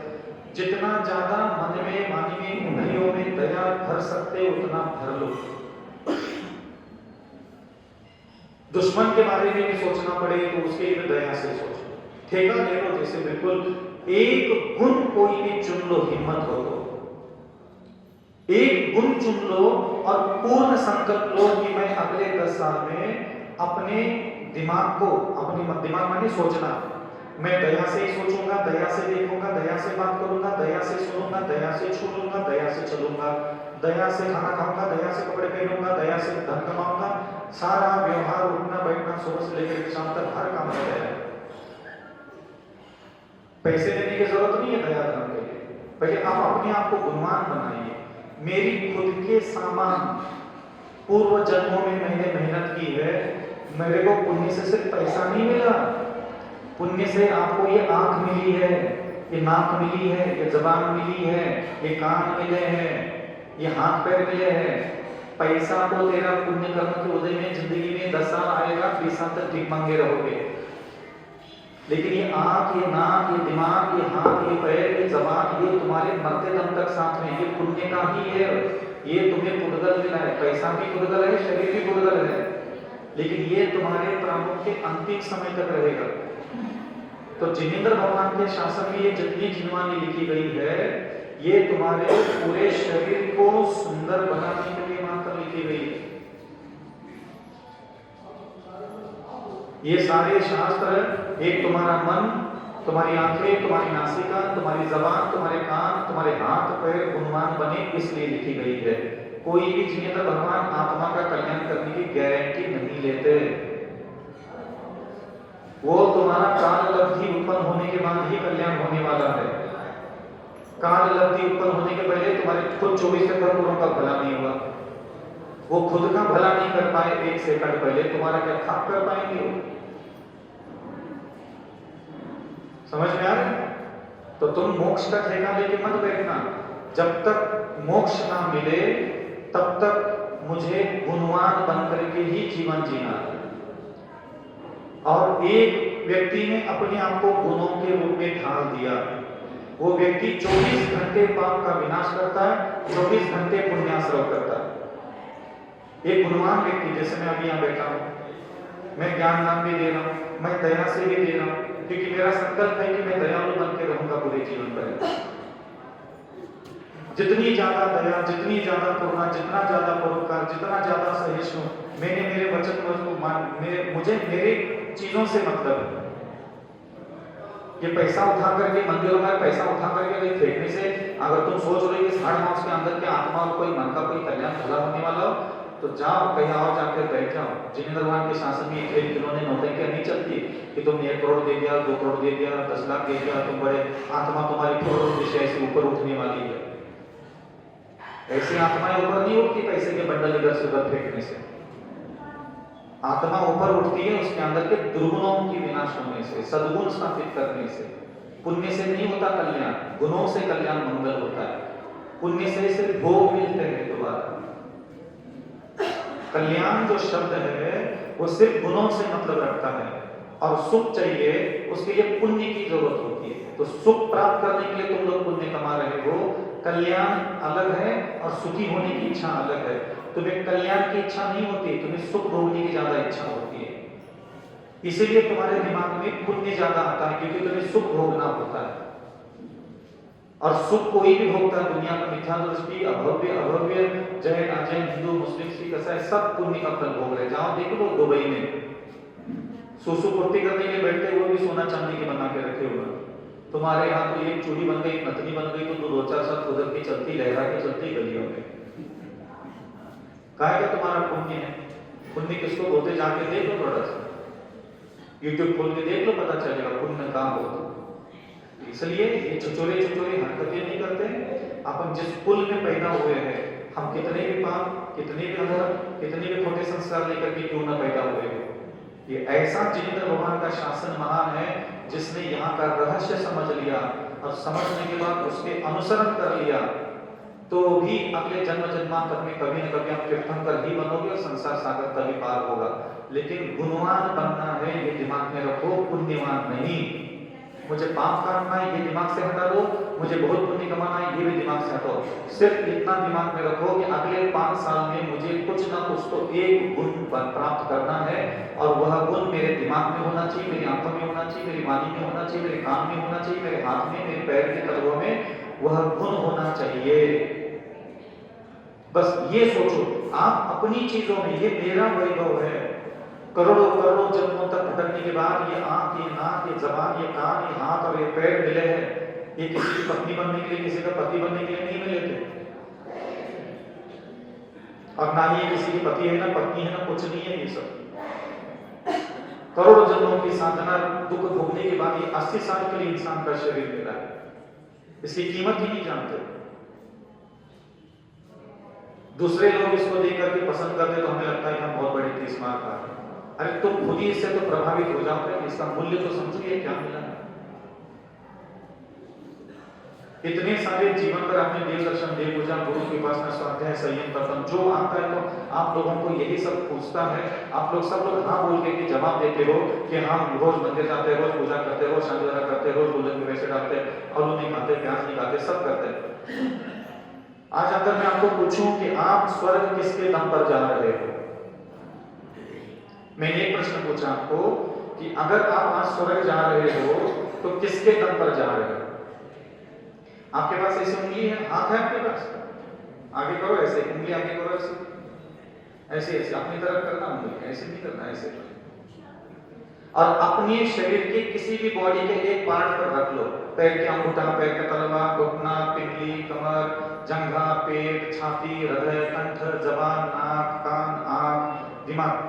S1: जितना ज्यादा मन में, वाणी में, इंद्रियों में दया भर सकते उतना भर लो। दुश्मन के बारे में भी सोचना पड़े तो उसके लिए दया से सोचो। ठेका ले लो, जैसे बिल्कुल एक गुण कोई भी चुन लो, हिम्मत हो तो एक गुण चुन लो और पूर्ण संकल्प लो कि मैं अगले 10 साल में अपने दिमाग को, अपने दिमाग माने सोचना, मैं दया से ही सोचूंगा, दया से देखूंगा, दया से बात करूंगा, दया से सुनूंगा, दया से छू लूंगा, दया से चलूंगा, दया से खाना खाऊंगा, दया से कपड़े पहनूंगा, दया से धन कमाऊंगा। सारा व्यवहार, उठना बैठना, सुबह से लेकर शाम तक हर काम में दया है। पैसे देने की जरूरत नहीं है दया धर्म के लिए। पहले आप अपने आप को गुणवान बनाइए। मेरी खुद के सामान पूर्व जन्मों में मैंने मेहनत की है, मेरे को पुण्य से सिर्फ पैसा नहीं मिला, पुण्य से आपको ये आंख मिली है, ये नाक मिली है, ये जबान मिली है, ये कान मिले हैं, ये हाथ पैर मिले हैं। पैसा तो तेरा पुण्य कर्म के उदय में जिंदगी में 10 साल आएगा, 20 साल तक ठीक मांगे रहोगे, लेकिन ये आंख, ये नाक, ये दिमाग, ये हाथ, ये पैर, ये जबान, ये तुम्हारे मरते दम तक साथ में, ये पुण्य का ही है। ये तुम्हें पुर्गल मिला है, पैसा भी पुर्गल है, शरीर भी पुर्गल है, लेकिन ये तुम्हारे प्राणों के अंतिम समय तक रहेगा। तो जिनेंद्र भगवान के शासन में ये जितनी जीवनी लिखी गई है, ये तुम्हारे पूरे शरीर को सुंदर बनाने के लिए मात्र लिखी गई है। ये सारे शास्त्र, एक तुम्हारा मन, तुम्हारी आंखें, तुम्हारी नासिका, तुम्हारी जबान, तुम्हारे कान, तुम्हारे हाथ पैर गुणवान बने, इसलिए लिखी गई है। कोई भी जिनेंद्र भगवान आत्मा का कल्याण करने की गारंटी नहीं लेते। वो तुम्हारा काल लब्धि उत्पन्न होने के बाद ही कल्याण होने वाला है। काल लब्धि उत्पन्न होने के पहले तुम्हारे खुद 24 करोड़ों का भला नहीं हुआ, वो खुद का भला नहीं कर पाए, 1 सेकंड पहले तुम्हारा क्या खाक कर पाएंगे वो? समझ में आ रहा है? तो तुम मोक्ष का ठेका लेके मत बैठना। जब तक मोक्ष ना मिले तब तक मुझे गुणवान बन करके ही जीवन जीना है। और एक व्यक्ति ने अपने आप को गुणों के रूप में ढाल दिया, वो व्यक्ति 24 घंटे पाप का विनाश करता है, 24 घंटे पुण्याश्रव करता है। एक गुणवान व्यक्ति, जैसे मैं अभी यहाँ बैठा हूँ, मैं ज्ञान दान भी दे रहा हूँ, मैं दया से भी दे रहा हूँ, क्योंकि मेरा संकल्प है कि मैं दयालु बन के रहूंगा पूरे जीवन पर। जितनी ज्यादा दया, जितनी ज्यादा करुणा, जितना ज्यादा परोपकार, जितना ज्यादा सहिष्णु, मैंने मेरे वचन को मान, मुझे मेरे चीजों से मतलब है। ये पैसा उठा करके मंदिरों में पैसा उठा करके फेंकने से, अगर तुम सोच रहे हो कि साढ़े मास के अंदर के आत्मा और कोई मन का कोई कल्याण भला होने वाला हो, तो जाओ कहीं और जाकर बैठ जाओ। जिनेंद्र भगवान के शासन में खेल खिलौने नौटंकियां नहीं चलती कि तुमने 1 करोड़ दे दिया, 2 करोड़ दे दिया, 10 लाख दे दिया, तुम बड़े आत्मा तुम्हारी करोड़ों विषय से ऊपर उठने वाली है। ऐसी आत्माएं ऊपर नहीं उठती पैसे के बंडल इधर से उधर फेंकने से। आत्मा ऊपर उठती है उसके अंदर के दुर्गुणों की विनाश होने से, सद्गुण स्थापित करने से। पुण्य से नहीं होता कल्याण, गुणों से कल्याण मंगल होता है। पुण्य से सिर्फ भोग मिलते हैं दोबारा। कल्याण जो शब्द है वो सिर्फ गुणों से मतलब रखता है, और सुख चाहिए उसके लिए पुण्य की जरूरत होती है। तो सुख प्राप्त करने के लिए तुम लोग पुण्य कमा रहे हो, कल्याण अलग है और सुखी होने की इच्छा अलग है। तुम्हें कल्याण की इच्छा नहीं होती, तुम्हें सुख भोगने की ज्यादा इच्छा होती है, इसीलिए तुम्हारे दिमाग में पुण्य ज्यादा आता है, क्योंकि तुम्हें सुख भोगना होता है। और सुख कोई भी भोगता है दुनिया में, मिथ्या दृष्टि, अभव्य अभव्य, जैन अजैन, हिंदू मुस्लिम सिख ईसाई सब पुण्य का फल भोग रहे। जाओ देख लो दुबई में सुसु पूर्ति करने के लिए बैठते हुए भी सोना चांदी के बना के रखे हुए। तुम्हारे यहाँ तो एक चूड़ी बन गई, नथनी बन गई, तो 2-4 साल उधर की चलती, लहरा के चलती गलियों में। क्या तुम्हारा पुण्य है? पुण्य किसको बोलते जाके देख लो, थोड़ा सा यूट्यूब खोल के देख लो, पता चलेगा पुण्य कहाँ होता। इसलिए ये चुचोरे हरकतें नहीं करते। अपन जिस कुल में पैदा हुए हैं, हम कितने भी पाप, कितने भी अधर्म, कितने भी खोटे संस्कार लेकर के क्यों न पैदा हुए हो, ये ऐसा जिनेंद्र भगवान का शासन महान है जिसने यहाँ का रहस्य समझ लिया, और समझने के बाद उसके अनुसरण कर लिया, तो भी अगले जन्म जन्मांतर में कभी न कभी आप तीर्थंकर ही बनोगे और संसार सागर तभी पार होगा। लेकिन गुणवान बनना है, ये दिमाग में रखो, पुण्यवान नहीं। मुझे पाप करना है ये दिमाग से हटा दो, मुझे बहुत पुण्य कमाना है ये भी दिमाग से हटाओ। सिर्फ इतना दिमाग में रखो कि अगले 5 साल में मुझे कुछ ना कुछ तो एक गुण प्राप्त करना है, और वह गुण मेरे दिमाग में होना चाहिए, मेरी आंखों में होना चाहिए, मेरी वाणी में होना चाहिए, मेरे कान में होना चाहिए, मेरे हाथ में, मेरे पैर के तलवों में वह गुण होना चाहिए। बस ये सोचो आप अपनी चीजों में, ये मेरा वैभव है। करोड़ों जन्मों तक भटकने के बाद ये आंख, ये नाक, ये जबान, ये कान, ये हाथ और ये पैर मिले हैं। ये किसी की पत्नी बनने के लिए, किसी का पति बनने के लिए नहीं मिले थे, और ना ही किसी की पति है ना पत्नी है ना कुछ नहीं है। ये सब करोड़ों जन्मों की साधना दुख भोगने के बाद ये 80 साल के लिए इंसान का शरीर मिला है। इसकी कीमत ही नहीं जानते। दूसरे लोग इसको देख करके पसंद करते तो हमें लगता है कि हम बहुत बड़े तीस मार खा रहे हैं। अरे तुम खुद ही इससे तो प्रभावित हो जाओगे, इसका मूल्य तो समझिए क्या मिला है। इतने सारे जीवन पर आपने देव दर्शन, देव पूजा, गुरु की उपासना, स्वाध्याय, संयम, तपन जो आता है, तो आप लोगों को यही सब पूछता है। आप लोग सब लोग हाँ बोल के जवाब देते हो कि हम रोज मंदिर जाते हैं, रोज पूजा करते हैं, रोज संध्या करते हैं, रोज भोजन में वैसे डालते हैं, आलू नहीं खाते, प्याज नहीं खाते, सब करते हैं। आज अगर मैं आपको पूछूं कि आप स्वर्ग किसके दम पर जा रहे हो, मैंने एक प्रश्न पूछा आपको कि अगर आप आज स्वर्ग जा रहे हो तो किसके दम पर जा रहे हो? आपके पास ऐसी उंगली है, हाथ है आपके पास, आगे करो ऐसे, उंगली आगे करो ऐसे, ऐसे ऐसे अपनी तरफ करना, उंगली ऐसे नहीं करना, ऐसे। और अपने शरीर के किसी भी बॉडी के एक पार्ट पर रख लो, पैर के अंगूठा, पैर का तलवा, घुटना, पिंगली, कमर, जंघा, पेट, छाती, हृदय, कंठ, जबान, नाक, कान, आंख, दिमाग,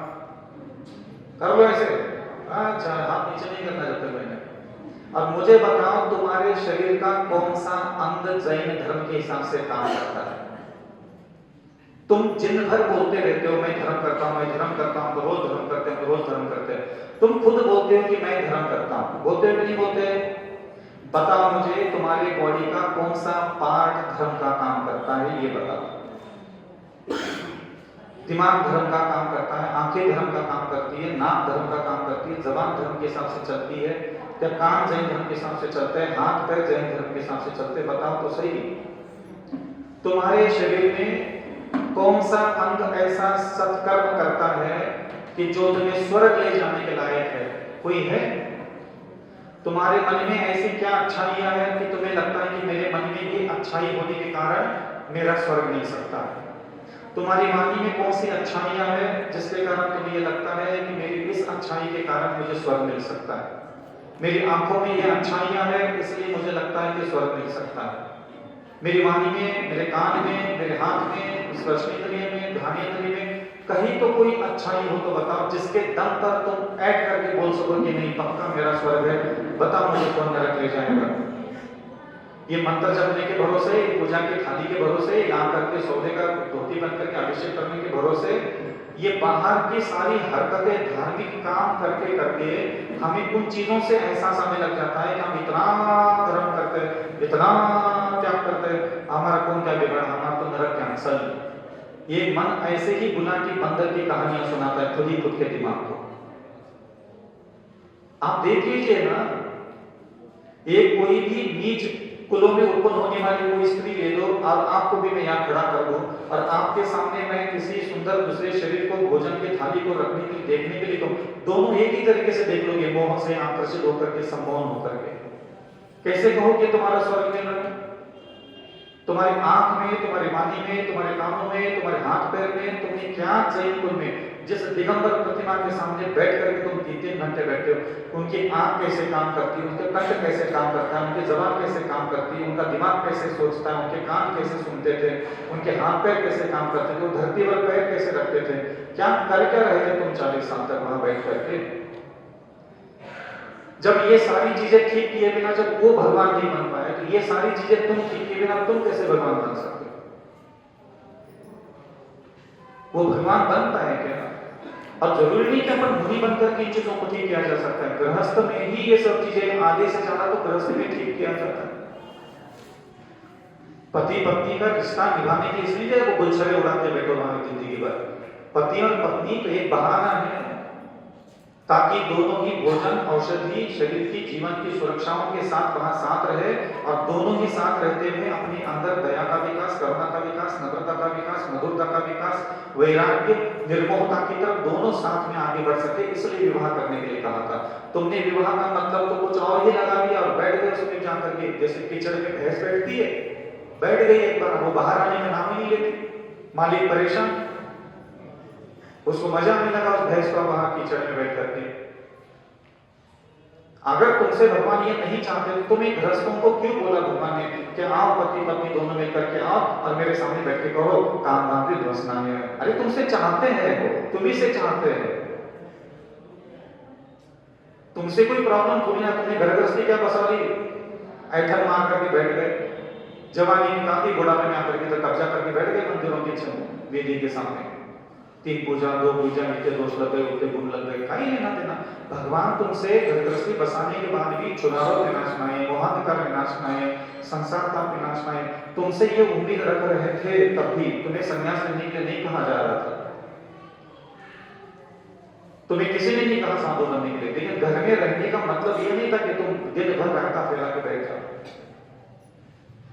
S1: कर लो ऐसे। अच्छा, हाथ नीचे नहीं करना जब तक मैंने। अब मुझे बताओ तुम्हारे शरीर का कौन सा अंग जैन धर्म के हिसाब से काम करता है? तुम जिन भर बोलते रहते हो मैं धर्म करता हूं, मैं धर्म करता हूं, रोज धर्म करते हैं, रोज धर्म करते हैं। तुम खुद बोलते हो कि मैं धर्म करता हूं, बोलते हो कि नहीं बोलते? बताओ मुझे तुम्हारे बॉडी का कौन सा पार्ट धर्म का काम करता है, ये बताओ। दिमाग धर्म का काम करता है, आंखें धर्म का काम करती है, नाक धर्म का काम करती है, जबान धर्म के हिसाब से चलती है, क्या कान जैन धर्म के हिसाब से चलते हैं, हाथ पैर जैन धर्म के हिसाब से चलते हैं? बताओ तो सही। तुम्हारे शरीर में कौन सा अंग ऐसा सत्कर्म करता है कि जो तुम्हें स्वर्ग ले जाने के लायक है? कोई है? तुम्हारे मन में ऐसी क्या अच्छाइयां है कि तुम्हें लगता है कि मेरे मन में ये अच्छाई होने के कारण मेरा स्वर्ग मिल सकता है? तुम्हारी वाणी में कौन सी अच्छाइयां है जिसके कारण तुम्हें ये लगता है कि मेरी इस अच्छाई के कारण मुझे स्वर्ग मिल सकता है? मेरी आंखों में ये अच्छाइयां है इसलिए मुझे लगता है कि स्वर्ग मिल सकता है। मेरी वाणी में, मेरे कान में, मेरे हाथ में, स्पर्शेंद्रिय में, घ्राणेंद्रिय में कहीं तो कोई अच्छाई हो तो बताओ, जिसके दम पर तुम ऐड करके बोल सको कि नहीं पक्का मेरा स्वर्ग है। बताओ मुझे कौन नरक ले जाएगा? ये मंत्र जपने के भरोसे, पूजा के थाली के भरोसे, यहाँ करके सौदे का धोती बन करके अभिषेक करने के भरोसे, ये बाहर की सारी हरकतें धार्मिक काम करके करके हमें उन चीजों से एहसास आने लग जाता है कि हम इतना धर्म करते हैं, इतना त्याग करते हैं, हमारा कौन क्या बिगड़ा, हमारा तो नरक कैंसल। ये मन ऐसे ही गुना की बंदर की कहानियां सुनाता है खुद ही खुद के दिमाग को। आप देख लीजिए ना, एक कोई भी नीच कुलों में उत्पन्न होने वाली कोई स्त्री ले लो और आपको भी मैं यहाँ खड़ा कर दूं और आपके सामने मैं किसी सुंदर दूसरे शरीर को भोजन की थाली को रखने के लिए देखने के लिए, तो दोनों एक ही तरीके से देख लोगे, मोह से आकर्षित होकर के, सम्मोहन होकर के। कैसे कहोगे तुम्हारा स्वर्ग मिल रहा है? तुम्हारी आंख में, तुम्हारी वाणी में, तुम्हारे कानों में, तुम्हारे हाथ पैर में, तुम्हें क्या चाहिए? कुल में जिस दिगंबर प्रतिमा के सामने बैठ करके तुम 3-3 घंटे बैठे हो, उनकी आंख कैसे काम करती है, उनके कंठ कैसे काम करता है, उनकी जबान कैसे काम करती है, उनका दिमाग कैसे सोचता है, उनके कान कैसे सुनते थे, उनके हाथ पैर कैसे काम करते थे, वो धरती पर पैर कैसे रखते थे, क्या कर क्या रहे थे तुम 40 साल तक वहां बैठ करके? जब ये सारी चीजें ठीक किए बिना जब वो भगवान नहीं बन पाए, तो ये सारी चीजें तुम ठीक किए बिना तुम कैसे भगवान बन सकते हो? वो भगवान बन पाए क्या? और जरूरी नहीं कि अपन मुनि बनकर की चीजों को ठीक किया जा सकता है। गृहस्थ में ही ये सब चीजें आगे से जाना तो गृहस्थ में ठीक किया जाता है। पति पत्नी का रिश्ता निभाने के इसलिए वो गुलछड़े उड़ाते बैठो हमारी जिंदगी भर। पति और पत्नी तो एक बहाना है ताकि दोनों ही भोजन, औषधि, शरीर की जीवन की सुरक्षाओं के साथ वहां साथ रहे और दोनों ही साथ रहते हुए अपने अंदर दया का विकास, करुणा का विकास, नम्रता का विकास, मधुरता का विकास, वैराग्य, निर्मोहता की तरफ दोनों साथ में आगे बढ़ सके, इसलिए विवाह करने के लिए कहा था। तुमने विवाह का मतलब तो कुछ और ही लगा दिया और बैठ गए उसमें जाकर के, जैसे कीचड़ में भैंस बैठती है, बैठ गई एक बार, वो बाहर आने का नाम ही नहीं लेती, मालिक परेशान, उसको मजा नहीं लगा उस भैंस का वहां कीचड़ में बैठ करके। अगर तुमसे भगवान ये नहीं चाहते तो तुम्हें गृहस्थों को क्यों बोला भगवान ने कि आओ पति पत्नी दोनों मिलकर के आओ और मेरे सामने बैठ के कहो काम धाम भी ध्वस्त ना है। अरे तुमसे चाहते हैं वो, तुम्ही से चाहते हैं, तुमसे कोई प्रॉब्लम थोड़ी ना। तुमने घर गृहस्थी क्या बसा ली, ऐठन मार करके बैठ गए, जवानी निकाली, बुढ़ापे में आकर के तो कब्जा करके बैठ गए मंदिरों के वेदी के सामने। 3 पूजा 2 पूजा नीचे दोष लग गए, उल्टे गुण लग गए, कहीं लेना देना। भगवान तुमसे घर गृहस्थी बसाने के बाद भी चुनाव विनाश नाए, मोहाधिकार विनाश नाए, संसार का विनाश नाए, तुमसे ये उम्मीद रख रहे थे। तब भी तुम्हें संन्यास लेने के लिए नहीं कहा जा रहा था, तुम्हें किसी ने नहीं कहा साधु बनने के लिए। लेकिन घर में रहने का मतलब ये नहीं था कि तुम दिन भर रहता फैला के बैठ जाओ।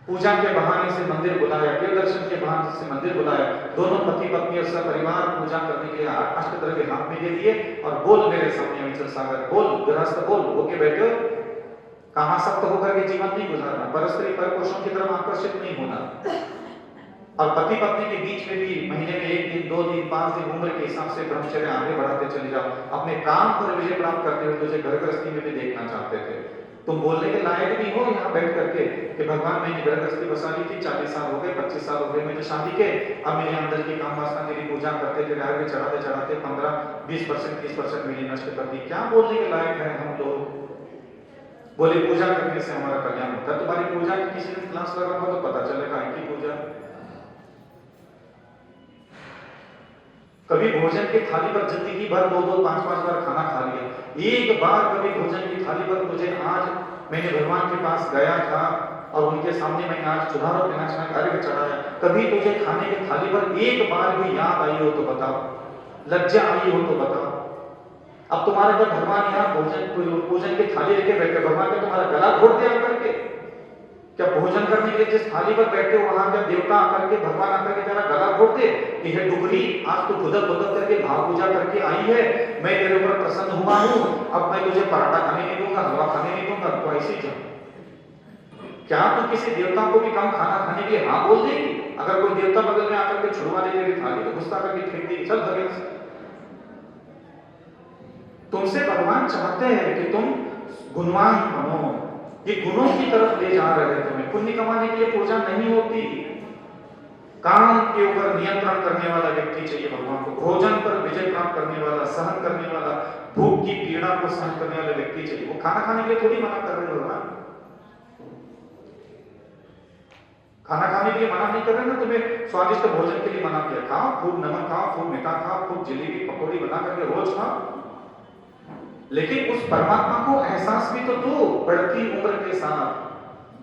S1: पूजा के बहाने से मंदिर बुलाया, देव दर्शन के बहाने से मंदिर बुलाया, दोनों पति पत्नी और सपरिवार पूजा करने के लिए अष्टदल के हाथ में दे दिए और बोल मेरे सामने अमिचल सागर, बोल गृहस्थ बोल, होके बैठो। कहां सख्त होकर के जीवन नहीं गुजारना, परस्त्री परपोषण की तरफ आकर्षित नहीं होना। और पति पत्नी के बीच में भी महीने में 1 दिन 2 दिन 5 दिन उम्र के हिसाब से ब्रह्मचर्य आगे बढ़ाते चले जाओ। अपने काम पर विजय प्राप्त करते हुए तुझे घर गृहस्थी में भी देखना चाहते थे। तुम बोलने के लायक भी हो यहाँ बैठ करके कि भगवान मैंने घर गृहस्थी बसा ली थी, 40 साल हो गए, 25 साल हो गए मुझे शादी के, अब मेरे अंदर की काम वासना मेरी पूजा करते थे, आगे चढ़ाते चढ़ाते 15-20% 30% मेरी नष्ट कर दी। क्या बोलने के लायक है हम लोग? बोले पूजा करने से हमारा कल्याण होता है। तुम्हारी पूजा की किसी दिन क्लास लगा हो तो पता चलेगा इनकी पूजा। कभी भोजन की थाली पर जिंदगी भर 2-2 5-5 बार खाना खा लिया, एक बार कभी भोजन की थाली पर मुझे आज मैंने भगवान के पास गया था और उनके सामने मैंने आज सुधार और विनाश का कार्य चढ़ाया, कभी तुझे खाने की थाली पर एक बार भी याद आई हो तो बताओ, लज्जा आई हो तो बताओ। अब तुम्हारे पर भगवान यहाँ पूजन की थाली लेके बैठे, भगवान का तुम्हारा गला घोट दिया करके, क्या भोजन करने के लिए जिस थाली पर बैठे हो वहां क्या देवता आकर के भगवान आकर के तेरा गला घोट दे कि हे डुगरी, आज तू खुदक खुदक करके भाव पूजा करके आई है, मैं तेरे ऊपर प्रसन्न हुआ हूं, अब मैं तुझे पराठा खाने नहीं दूंगा, हलवा खाने नहीं दूंगा, तो ऐसी जा। क्या तू किसी देवता को भी कम खाना खाने के लिए हाँ बोल देगी? अगर कोई देवता बगल में आकर के छुड़वा दे तेरी थाली तो गुस्सा करके फेंक देगी, चल बगल से। तुमसे भगवान चाहते हैं कि तुम गुणवान बनो, ये गुणों की तरफ ले जा रहे हैं तुम्हें। पुण्य कमाने के लिए पूजा नहीं होती। काम के ऊपर नियंत्रण करने वाला व्यक्ति चाहिए भगवान को, भोजन पर विजय प्राप्त करने वाला, सहन करने वाला, भूख की पीड़ा को सहन करने वाला व्यक्ति चाहिए। वो खाना खाने के लिए थोड़ी मना कर रहे हैं भगवान, खाना खाने के लिए मना नहीं कर रहे ना, तुम्हें स्वादिष्ट भोजन के लिए मना किया, खाओ खूब नमक खाओ, खूब मीठा खाओ, खूब जलेबी पकौड़ी बना करके रोज खाओ, लेकिन उस परमात्मा को एहसास भी तो दो। बढ़ती उम्र के साथ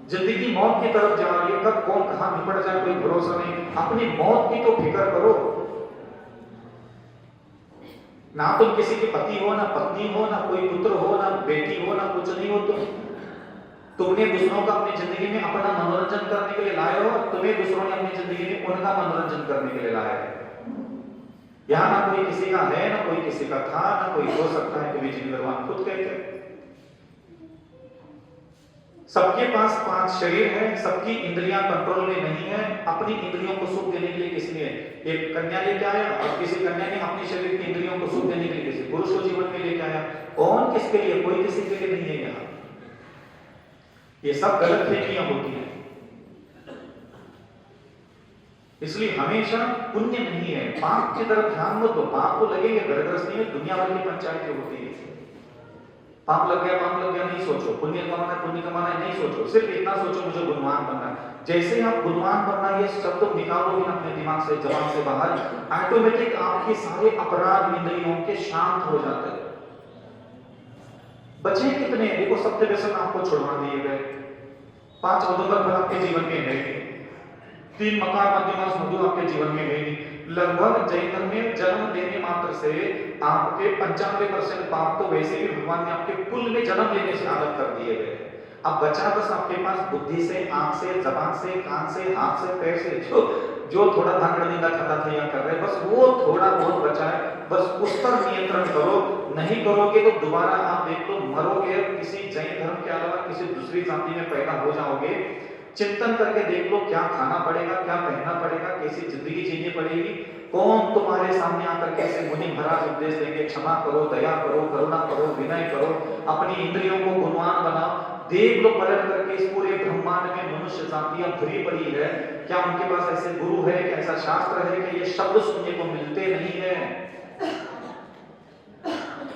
S1: जिंदगी मौत की तरफ जा रही है, कब कौन कहां निपट जाए कोई भरोसा नहीं। अपनी मौत की तो फिक्र करो ना। तुम किसी के पति हो ना पत्नी हो ना कोई पुत्र हो ना बेटी हो ना कुछ नहीं हो, तुमने दूसरों का अपनी जिंदगी में अपना मनोरंजन करने के लिए लाए हो, तुम्हें दूसरों ने अपनी जिंदगी में उनका मनोरंजन करने के लिए लाया है। यहां ना कोई किसी का है ना कोई किसी का था ना कोई हो सकता है, कभी जिन भगवान खुद कहते हैं। सबके पास 5 शरीर है, सबकी इंद्रियां कंट्रोल में नहीं है। अपनी इंद्रियों को सुख देने के लिए किसने, एक कन्या लेके आया और किसी कन्या ने अपनी शरीर की इंद्रियों को सुख देने के लिए किसी पुरुष को जीवन में लेके आया। कौन किसके लिए, कोई किसी के लिए नहीं है। यहाँ ये सब गलत फहमियां होती हैं। इसलिए हमेशा पुण्य नहीं है, पाप की तरफ ध्यान मत दो। पाप तो लगेंगे, घर गृहस्थी में दुनिया भर की पंचायतें होती है। पाप लग गया नहीं सोचो, पुण्य कमाना है नहीं सोचो, सिर्फ इतना सोचो मुझे गुणवान बनना है। जैसे आप गुणवान बनना ये शब्द निकालोगे अपने दिमाग से, जबान से बाहर, ऑटोमेटिक आपके सारे अपराध इंद्रियों के शांत हो जाते हैं। बचे कितने, देखो सत्य व्यसन आपको छुड़वा दिए गए, 5 औदुंबर फल आपके जीवन में है, 3 मकार मध्यमास मधु आपके जीवन में है। लगभग जैन धर्म में जन्म लेने मात्र से आपके 95% पाप तो वैसे ही भगवान ने आपके कुल में जन्म लेने से आदत कर दिए गए। अब बचा बस आपके पास बुद्धि से, आंख से, जबान से, कान से, हाथ से, पैर से, जो थोड़ा धांगड़ीदा खता थैया कर रहे हैं, बस वो थोड़ा बहुत बचा है, बस उस पर नियंत्रण करो। नहीं करोगे तो दोबारा आप देख लो मरोगे, किसी जैन धर्म के अलावा किसी दूसरी जाति में पैदा हो जाओगे। चिंतन करके देख लो क्या खाना पड़ेगा, क्या पहनना पड़ेगा, कैसी जिंदगी जीनी पड़ेगी। कौन तुम्हारे सामने आकर कैसे मुनि महाराज उपदेश देंगे, क्षमा करो, दया करो, करुणा करो, विनय करो, अपनी इंद्रियों को गुणवान बनाओ। देख लो पलट करके इस पूरे ब्रह्मांड में मनुष्य जातियां भरी पड़ी है, क्या उनके पास ऐसे गुरु है, क्या ऐसा शास्त्र है कि ये शब्द सुनने को मिलते नहीं है।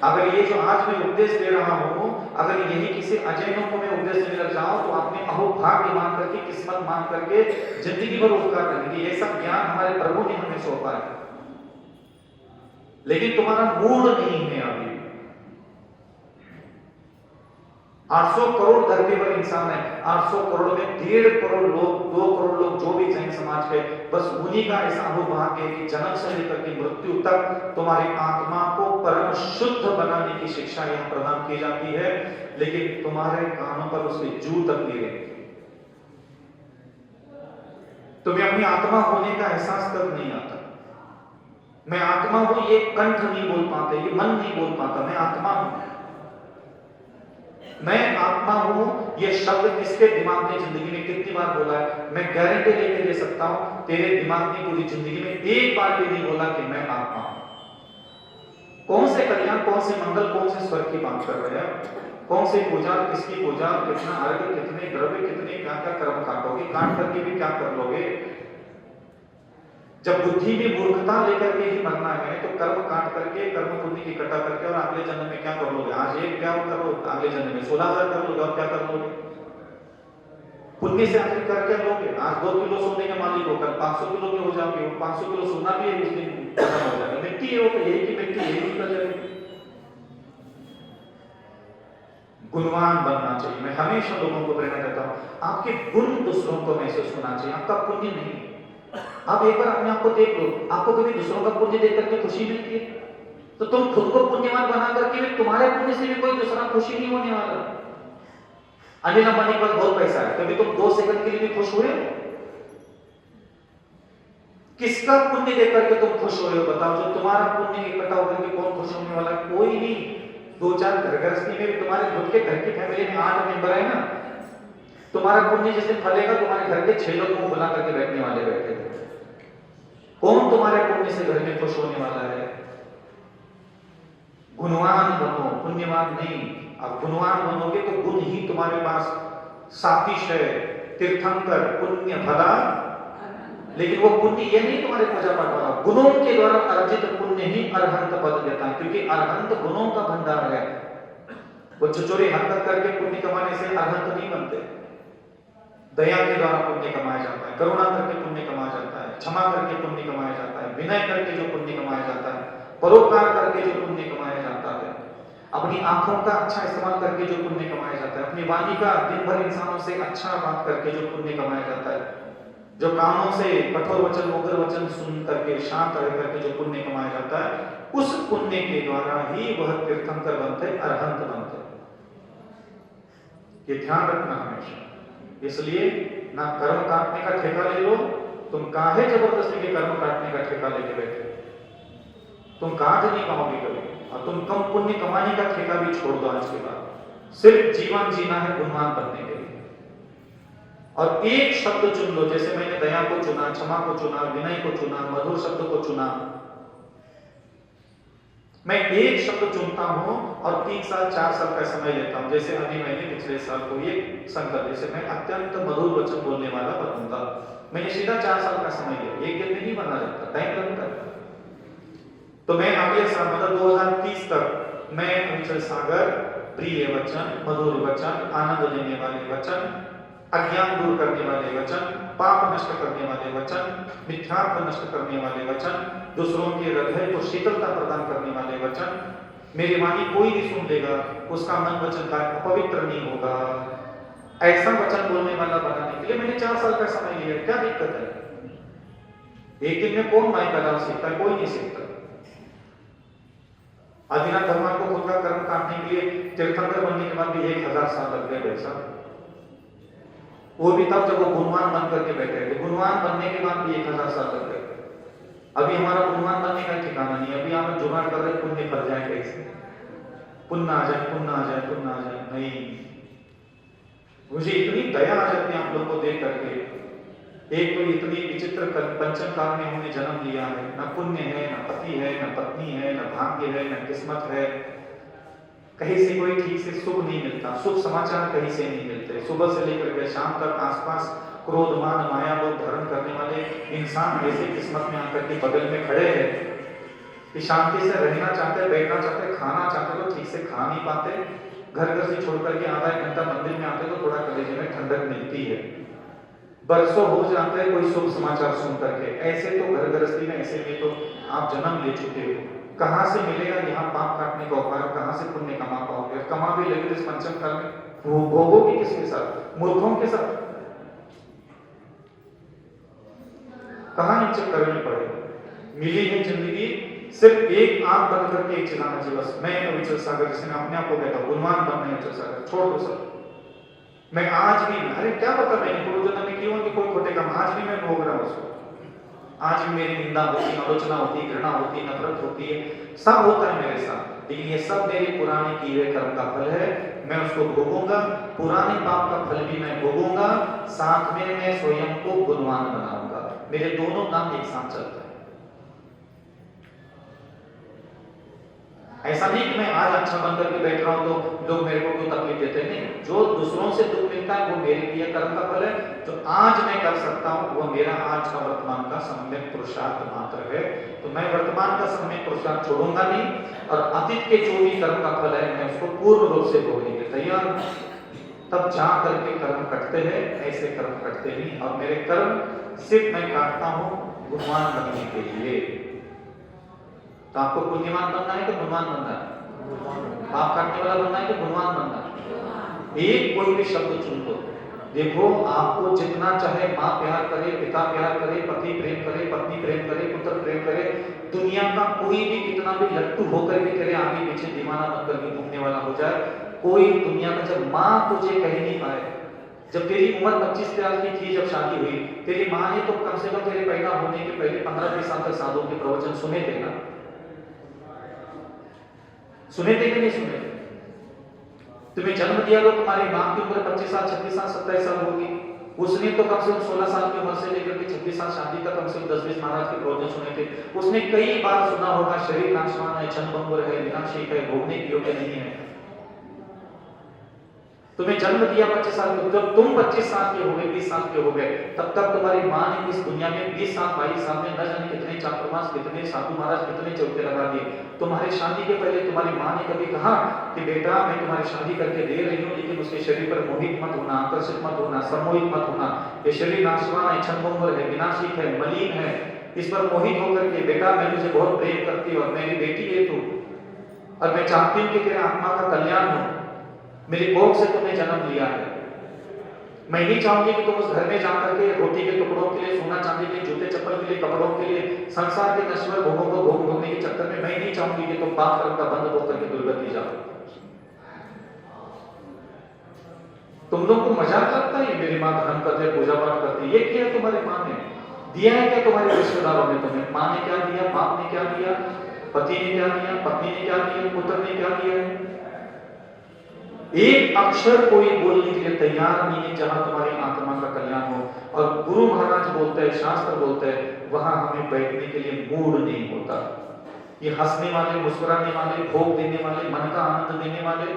S1: अगर ये जो आज मैं उपदेश दे रहा हूं, अगर यही किसी अजैनों को मैं उद्देश्य में लग जाऊं तो आपने अहोभाग्य मान करके, किस्मत मान करके जिंदगी भर उपकार करेंगे। ये सब ज्ञान हमारे प्रभु ने हमें सौंपा है, लेकिन तुम्हारा मूड नहीं है। अभी 800 करोड़ धरती पर इंसान है, 800 करोड़ में 1.5 करोड़ लोग, 2 करोड़ लोग जो भी जैन समाज के, बस उन्हीं का ऐसा अहोभाग्य है कि जन्म से लेकर के मृत्यु तक तुम्हारी आत्मा को परम शुद्ध बनाने की शिक्षा यहां प्रदान की जाती है, लेकिन तुम्हारे कानों पर उसके जू तक नहीं रहती। तुम्हें अपनी आत्मा होने का एहसास तक नहीं आता। मैं आत्मा हूं ये कंठ नहीं बोल पाते, ये मन नहीं बोल पाता, मैं आत्मा हूं, मैं आत्मा हूं। ये शब्द किसके दिमाग ने जिंदगी में कितनी बार बोला है? मैं गारंटी लेके दे सकता हूं, तेरे दिमाग ने पूरी जिंदगी में एक बार भी नहीं बोला कि मैं आत्मा हूं। कौन से कल्याण, कौन से मंगल, कौन से स्वर्ग की बात कर रहे हैं? कौन सी पूजा, किसकी पूजा, कितना अर्घ, कितने द्रव्य, कितने क्या क्या कर्म काटोगे, काट करके भी क्या कर लोगे? जब बुद्धि में मूर्खता लेकर के ही मरना है तो कर्म काट करके, कर्म पुण्य की इकट्ठा करके और अगले जन्म में क्या कर लोगे? आज एक क्या करो, अगले जन्म में 16,000 कर लोगे और क्या कर लोगे? पुण्य से आखिर कर क्या लोगे? आज 2 किलो सोने के मालिक हो, कल 500 किलो के हो जाओगे। 500 किलो सोना भी है, उस दिन खत्म हो जाएगा। मिट्टी है वो, यही की मिट्टी, यही निकल जाएगी। गुणवान बनना चाहिए। मैं हमेशा लोगों को प्रेरणा देता हूं, आपके गुण दूसरों को महसूस होना चाहिए, आपका पुण्य नहीं। आप एक बार अपने आप को देख लो, आपको कभी दूसरों का पुण्य देख करके खुशी मिलती है? तो तुम खुद को पुण्यवान बना करके भी तुम्हारे पुण्य से भी कोई दूसरा खुशी नहीं होने वाला। अनिल अंबानी के पास बहुत पैसा है, कभी तुम 2 सेकंड के लिए भी खुश हुए? किसका पुण्य देख करके तुम खुश हो रहे हो? बताओ। जो तुम्हारा पुण्य इकट्ठा होकर के कौन खुश होने वाला? कोई नहीं। 2-4 गृहस्थी में भी तुम्हारे खुद के घर की फैमिली में 8 मेंबर है ना, तुम्हारा पुण्य जिस दिन फलेगा तुम्हारे घर के 6 लोग मुंह बुला करके बैठने वाले बैठे थे। कौन तुम्हारे पुण्य से घर में खुश होने वाला है? गुणवान बनो, पुण्यवान नहीं। अब गुणवान बनोगे तो गुण ही तुम्हारे पास सातिश है, तीर्थंकर, पुण्य भला, लेकिन वो पुण्य ये नहीं तुम्हारे पूजा पाठ वाला, गुणों के द्वारा अर्जित पुण्य ही अरहंत पद देता है, क्योंकि अरहंत गुणों का भंडार है। वो चोरी हरकत करके पुण्य कमाने से अरहंत नहीं बनते। दया के द्वारा पुण्य कमाया जाता है, करुणा करके पुण्य कमाया जाता है, क्षमा करके पुण्य कमाया जाता है, विनय करके जो पुण्य कमाया जाता है, परोपकार करके जो पुण्य कमाया जाता है, अपनी आंखों का अच्छा इस्तेमाल करके जो पुण्य कमाया जाता है, अपनी वाणी का दिन भर इंसानों से अच्छा बात करके जो पुण्य कमाया जाता है, जो कानों से कठोर वचन, उग्र वचन सुन करके, शांत रह करके जो पुण्य कमाया जाता है, उस पुण्य के द्वारा ही वह तीर्थंकर बनते, अरहंत बनते। ये ध्यान रखना हमेशा। इसलिए ना कर्म काटने का ठेका ले लो, तुम काहे जबरदस्ती के कर्म काटने का ठेका लेके बैठे? तुम काट नहीं पाओगे कभी, और तुम कम पुण्य कमाने का ठेका भी छोड़ दो आज के बाद। सिर्फ जीवन जीना है गुणवान बनने के लिए। और एक शब्द चुन लो, जैसे मैंने दया को चुना, क्षमा को चुना, विनय को चुना, मधुर शब्द को चुना। मैं एक शब्द चुनता हूं और 3 साल 4 साल का समय लेता हूं। जैसे अभी मैंने पिछले साल को ये संकल्प, जैसे मैं अत्यंत मधुर वचन बोलने वाला बनूंगा, मैंने सीधा 4 साल का समय लिया। एक दिन में नहीं बना जाता, टाइम लगता है। तो मैं अगले साल मतलब 2030 तक मैं अविचल सागर, प्रिय वचन, मधुर वचन, आनंद देने वाले वचन, अज्ञान दूर करने वाले वचन, पाप नष्ट करने वाले वचन, मिथ्यात्व नष्ट करने वाले वचन, दूसरों के हृदय को शीतलता प्रदान करने वाले वचन, मेरी वाणी कोई भी सुन लेगा, उसका मन वचन का अपवित्र नहीं होगा, ऐसा वचन बोलने वाला बनाने के लिए मैंने 4 साल का समय लिया। क्या दिक्कत है? एक दिन में कौन माई कला सीखता है? कोई नहीं सीखता। आदिनाथ भगवान को खुद का कर्म काटने के लिए तीर्थंकर बनने के बाद भी 1000 साल लग गए भाई साहब। वो भी तब जब वो गुणवान बन करके बैठे थे। गुणवान बनने के बाद भी 1000 साल लग गए। अभी हमारा गुणवान बनने का ठिकाना नहीं। अभी हम जुगाड़ कर रहे पुण्य फल जाए कैसे, पुण्य आ जाए, पुण्य आ जाए, पुण्य आ जाए। नहीं, मुझे इतनी दया आ जाती है आप लोगों को देख करके। एक तो इतनी विचित्र पंचम काल में हमने जन्म लिया है, न पुण्य है, न पति है, न पत्नी है, न भाग्य है, न किस्मत है। कहीं से कोई ठीक से सुख नहीं मिलता, शुभ समाचार कहीं से नहीं मिलते। सुबह से लेकर के शाम तक आसपास क्रोध, मान, माया लोग धारण करने वाले इंसान ऐसे किस्मत में आकर के बगल में खड़े हैं कि शांति से रहना चाहते, बैठना चाहते, खाना चाहते तो ठीक से खा नहीं पाते, घर घर से छोड़ करके आधा एक घंटा मंदिर में आते तो थोड़ा कलेजे में ठंडक मिलती है। बरसों हो जाते हैं कोई शुभ समाचार सुन करके। ऐसे तो घर गृहस्थी में ऐसे में तो आप जन्म ले चुके हो, कहां से मिलेगा यहाँ पाप काटने का उपाय, कहां से पुण्य कमा पाओगे? कमा भी लेकिन इस पंचम काल में भोगोगे किसके साथ? मूर्खों के साथ। कहां नीचे करनी पड़ेगी? मिली है जिंदगी, सिर्फ एक आंख बंद करके एक चिल्लाना चाहिए बस, मैं अविचल सागर, जिसने अपने आप को कहता गुणवान बनना है अविचल सागर, छोड़ दो सब। मैं आज भी, अरे क्या पता मैंने पूर्व जन्म में क्यों कि कोई खोटे काम, आज भी मैं भोग रहा हूं उसको। आज भी मेरी निंदा होती, आलोचना होती, घृणा होती, नफरत होती है, सब होता है मेरे साथ, लेकिन ये सब मेरे पुराने किए हुए कर्म का फल है। मैं उसको भोगूंगा, पुराने पाप का फल भी मैं भोगूंगा, साथ में मैं स्वयं को गुणवान बनाऊंगा। मेरे दोनों काम एक साथ चलते हैं। ऐसा नहीं कि मैं आज अच्छा बन करके बैठ रहा हूं तो लोग मेरे को कोई तकलीफ देते हैं, नहीं। जो दूसरों से दुख मिलता है वो मेरे लिए कर्म का फल है। जो आज मैं कर सकता हूं वो मेरा आज का वर्तमान का सम्यक पुरुषार्थ मात्र है। तो मैं वर्तमान का सम्यक पुरुषार्थ छोड़ूंगा नहीं, और अतीत के जो भी कर्म का फल है मैं उसको पूर्ण रूप से भोगने के तैयार हूं। तब जा करके कर्म कटते हैं, ऐसे कर्म कटते नहीं। और मेरे कर्म सिर्फ मैं काटता हूं गुणवान बनने के लिए। तो आपको पुण्यवान बनना है कि गुणवान बनना है? पाप काटने वाला बनना है कि गुणवान बनना है? एक कोई भी शब्द चुन लो। देखो, आपको जितना चाहे माँ प्यार करे, पिता प्यार करे, पति प्रेम करे, पत्नी प्रेम करे, पुत्र प्रेम करे, दुनिया का कोई भी कितना भी लट्टू होकर के तेरे आगे पीछे दीवाना बन करके घूमने वाला हो जाए, कोई दुनिया का, जब माँ तुझे कह नहीं पाए, जब तेरी उम्र 25 साल की थी, जब शादी हुई, तेरी माँ ने तो कम से कम तेरे पैदा होने के पहले 15-20 साल तक साधुओं के प्रवचन सुने थे ना? सुने थे कि नहीं सुने? तुम्हें जन्म दिया तो तुम्हारी मां की उम्र 25 साल, 26 साल, 27 साल होगी। उसने तो कम से कम 16 साल की उम्र से लेकर के 26 साल शादी का कम से कम 10-20 महाराज के प्रवचन सुने थे। उसने कई बार सुना होगा शरीर नाशवान है, क्षणभंगुर है, विनाशी है, भोगने के योग्य नहीं है। तुम्हें जन्म दिया 25 साल के, जब तुम 25 साल के हो गए, 20 साल के हो गए, तब तक तुम्हारी मां ने इस दुनिया में 20 साल 22 साल में न जाने कितने चातुर्मास, कितने साधु महाराज, कितने चौके लगा दिए। तुम्हारी शादी के पहले तुम्हारी मां ने कभी कहा कि बेटा मैं तुम्हारी शादी करके दे रही हूं, लेकिन उसके शरीर पर मोहित मत होना, आकर्षित मत होना, सम्मोहित मत होना, ये शरीर नाशवान है, क्षणभंगुर है, विनाशिक है, मलिन है, इस पर मोहित होकर के बेटा मैं तुझे बहुत प्रेम करती हूं और मेरी बेटी है तू, और मैं चाहती हूं कि तेरे आत्मा का कल्याण हो, मेरी कोख से तुमने जन्म लिया है। मैं नहीं चाहूंगी कि तुम उस घर में जाकर के रोटी के टुकड़ों के लिए, सोना चांदी के जूते चप्पल के लिए, कपड़ों के लिए, संसार के नश्वर भोगों को भोगने के चक्कर में मैं नहीं चाहूंगी कि तुम पाप कर्म का बंद होकर के दुर्गति जाओ। तुम लोग को मजाक लगता है मेरी मां धर्म करती है, पूजा पाठ करती है, ये क्या तुम्हारी मां ने दिया है? क्या तुम्हारे रिश्तेदारों ने तुम्हें? मां ने क्या दिया? बाप ने क्या दिया? पति ने क्या दिया? पत्नी ने क्या दिया? पुत्र ने क्या दिया है? एक अक्षर कोई बोलने के लिए तैयार नहीं है जहां तुम्हारी आत्मा का कल्याण हो। और गुरु महाराज बोलते हैं, शास्त्र बोलते हैं, वहां हमें बैठने के लिए मूड नहीं होता। ये हंसने वाले, मुस्कुराने वाले, भोग देने वाले, मन का आनंद देने वाले,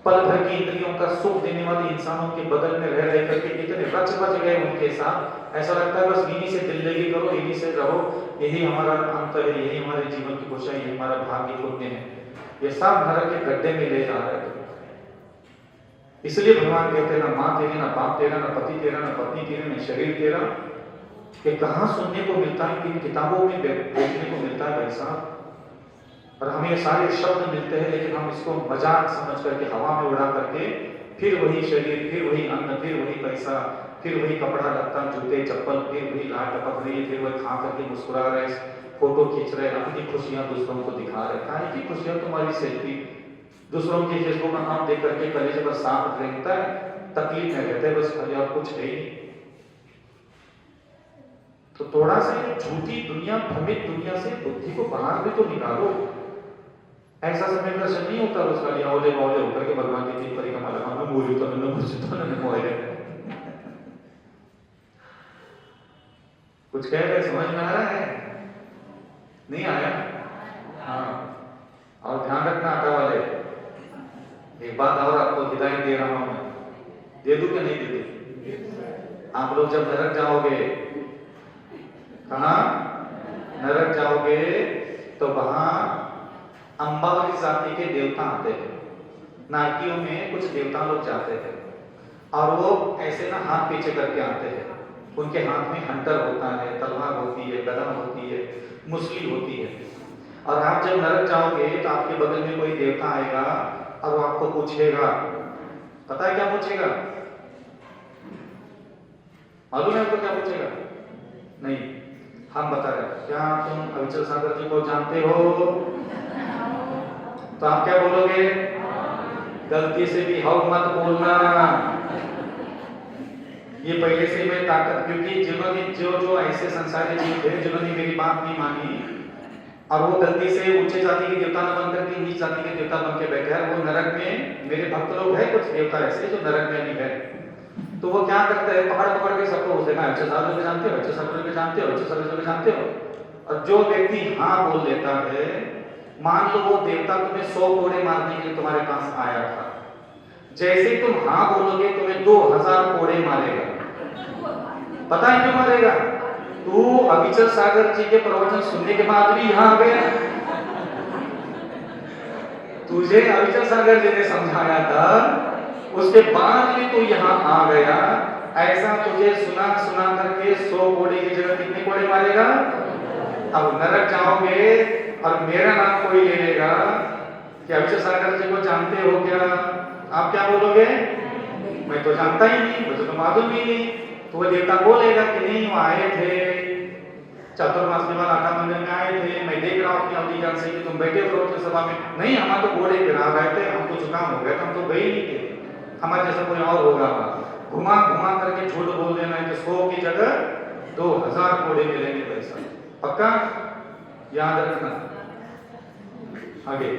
S1: पल भर की इंद्रियों का सुख देने वाले इंसानों के बगल में रह करके इतने रच बच गए उनके साथ, ऐसा लगता है बस इन्हीं से दिल लगी करो, इन्हीं से रहो, यही हमारा अंत है, यही हमारे जीवन की खुशी है, यही हमारा भाग्य पुण्य है। ये सब नरक के गड्ढे में ले जा रहे हैं। इसलिए भगवान कहते हैं ना मां तेरी, ना बाप तेरा, ना पति तेरा, ना पत्नी तेरी, ना शरीर तेरा। कि कहां सुनने को मिलता है, किन किताबों में देखने को मिलता है भाई साहब। और हमें ये सारे शब्द मिलते हैं, लेकिन हम इसको मजाक समझ करके हवा में उड़ा करके फिर वही शरीर, फिर वही अन्न, फिर वही पैसा, फिर वही कपड़ा लत्ता, जूते चप्पल, फिर वही लाट टपक रही है, फिर वही खा करके मुस्कुरा रहे, फोटो खींच रहे, अपनी खुशियां दूसरों को दिखा रहे। काहे की खुशियां? तुम्हारी सेल्फी दूसरों की फेसबुक का नाम देख करके कलेजे पर सांप रेंगता है, तकलीफ में रहते हैं बस, खाली और कुछ है ही। तो थोड़ा सा झूठी दुनिया, भ्रमित दुनिया से बुद्धि को बाहर भी तो निकालो। ऐसा समय दर्शन नहीं होता उसका लिया ओले बावले होकर के भगवान की तीन परिक्रमा लगा मैं बोली तो मैंने कुछ कह रहे, समझ में आ रहा है? नहीं आया? हाँ। और ध्यान रखना आटा वाले, एक बात और आपको हिदायत दे रहा हूं मैं, दे दूं कि नहीं दे दूं? आप लोग जब नरक जाओगे, कहा नरक जाओगे, तो वहां अंबावली जाति के देवता आते हैं। नारकियों में कुछ देवता लोग जाते हैं और वो ऐसे ना हाथ पीछे करके आते हैं। उनके हाथ में हंटर होता है, तलवार होती है, गदा होती है, मुसली होती है। और आप जब नरक जाओगे तो आपके बगल में कोई देवता आएगा और वो आपको पूछेगा, पता है क्या पूछेगा? मालूम है आपको क्या पूछेगा? नहीं, हम बता रहे हैं। क्या तुम अविचल सागर जी को जानते हो? तो आप क्या बोलोगे? गलती से भी हाउ मत बोलना। ये पहले से मैं ताकत, क्योंकि जिन्होंने जो ऐसे संसारी जीव थे जिन्होंने मेरी बात नहीं मानी और वो गलती से ऊंचे जाति के देवता न बन करके नीच जाति के देवता बन के बैठे हैं, वो नरक में, मेरे भक्त लोग हैं कुछ देवता ऐसे जो नरक में नहीं है, तो वो क्या करते हैं? पकड़ पकड़ के सबको पूछेगा, अच्छा सागर को जानते हो, अच्छा सागर को जानते हो, अच्छा सागर को जानते हो। और जो व्यक्ति हाँ बोल देता है, मान लो वो देवता तुम्हें 100 कोड़े मारने के लिए तुम्हारे पास आया था, जैसे तुम हाँ बोलोगे तुम्हें 2000 कोड़े मारेगा। पता है क्यों मारेगा? तू अविचल सागर जी के प्रवचन सुनने के बाद भी यहाँ आ गया, तुझे अविचल सागर जी ने समझाया था, उसके बाद भी तू यहाँ आ गया। ऐसा तुझे सुना सुना करके 100 कोड़े की जगह कितने कोड़े मारेगा? अब नरक जाओगे और मेरा नाम कोई ले लेगा कि अविचल सागर जी को जानते हो क्या? आप क्या बोलोगे? मैं तो जानता ही नहीं, मुझे तो मालूम ही नहीं। तो वो देवता बोलेगा कि नहीं, वो आए थे चातुर्मास निवाल आटा मंदिर में आए थे, मैं देख रहा हूँ अपनी अवधि ज्ञान से कि तुम बैठे हो प्रवचन सभा में। नहीं, हमारे तो घोड़े गिरा गए थे, हमको जुकाम हो गया था, हम तो गए नहीं थे, हमारे जैसा कोई और होगा। घुमा घुमा करके झूठ बोल देना है कि 100 की जगह 2000 घोड़े मिलेंगे पैसा। पक्का याद रखना। आगे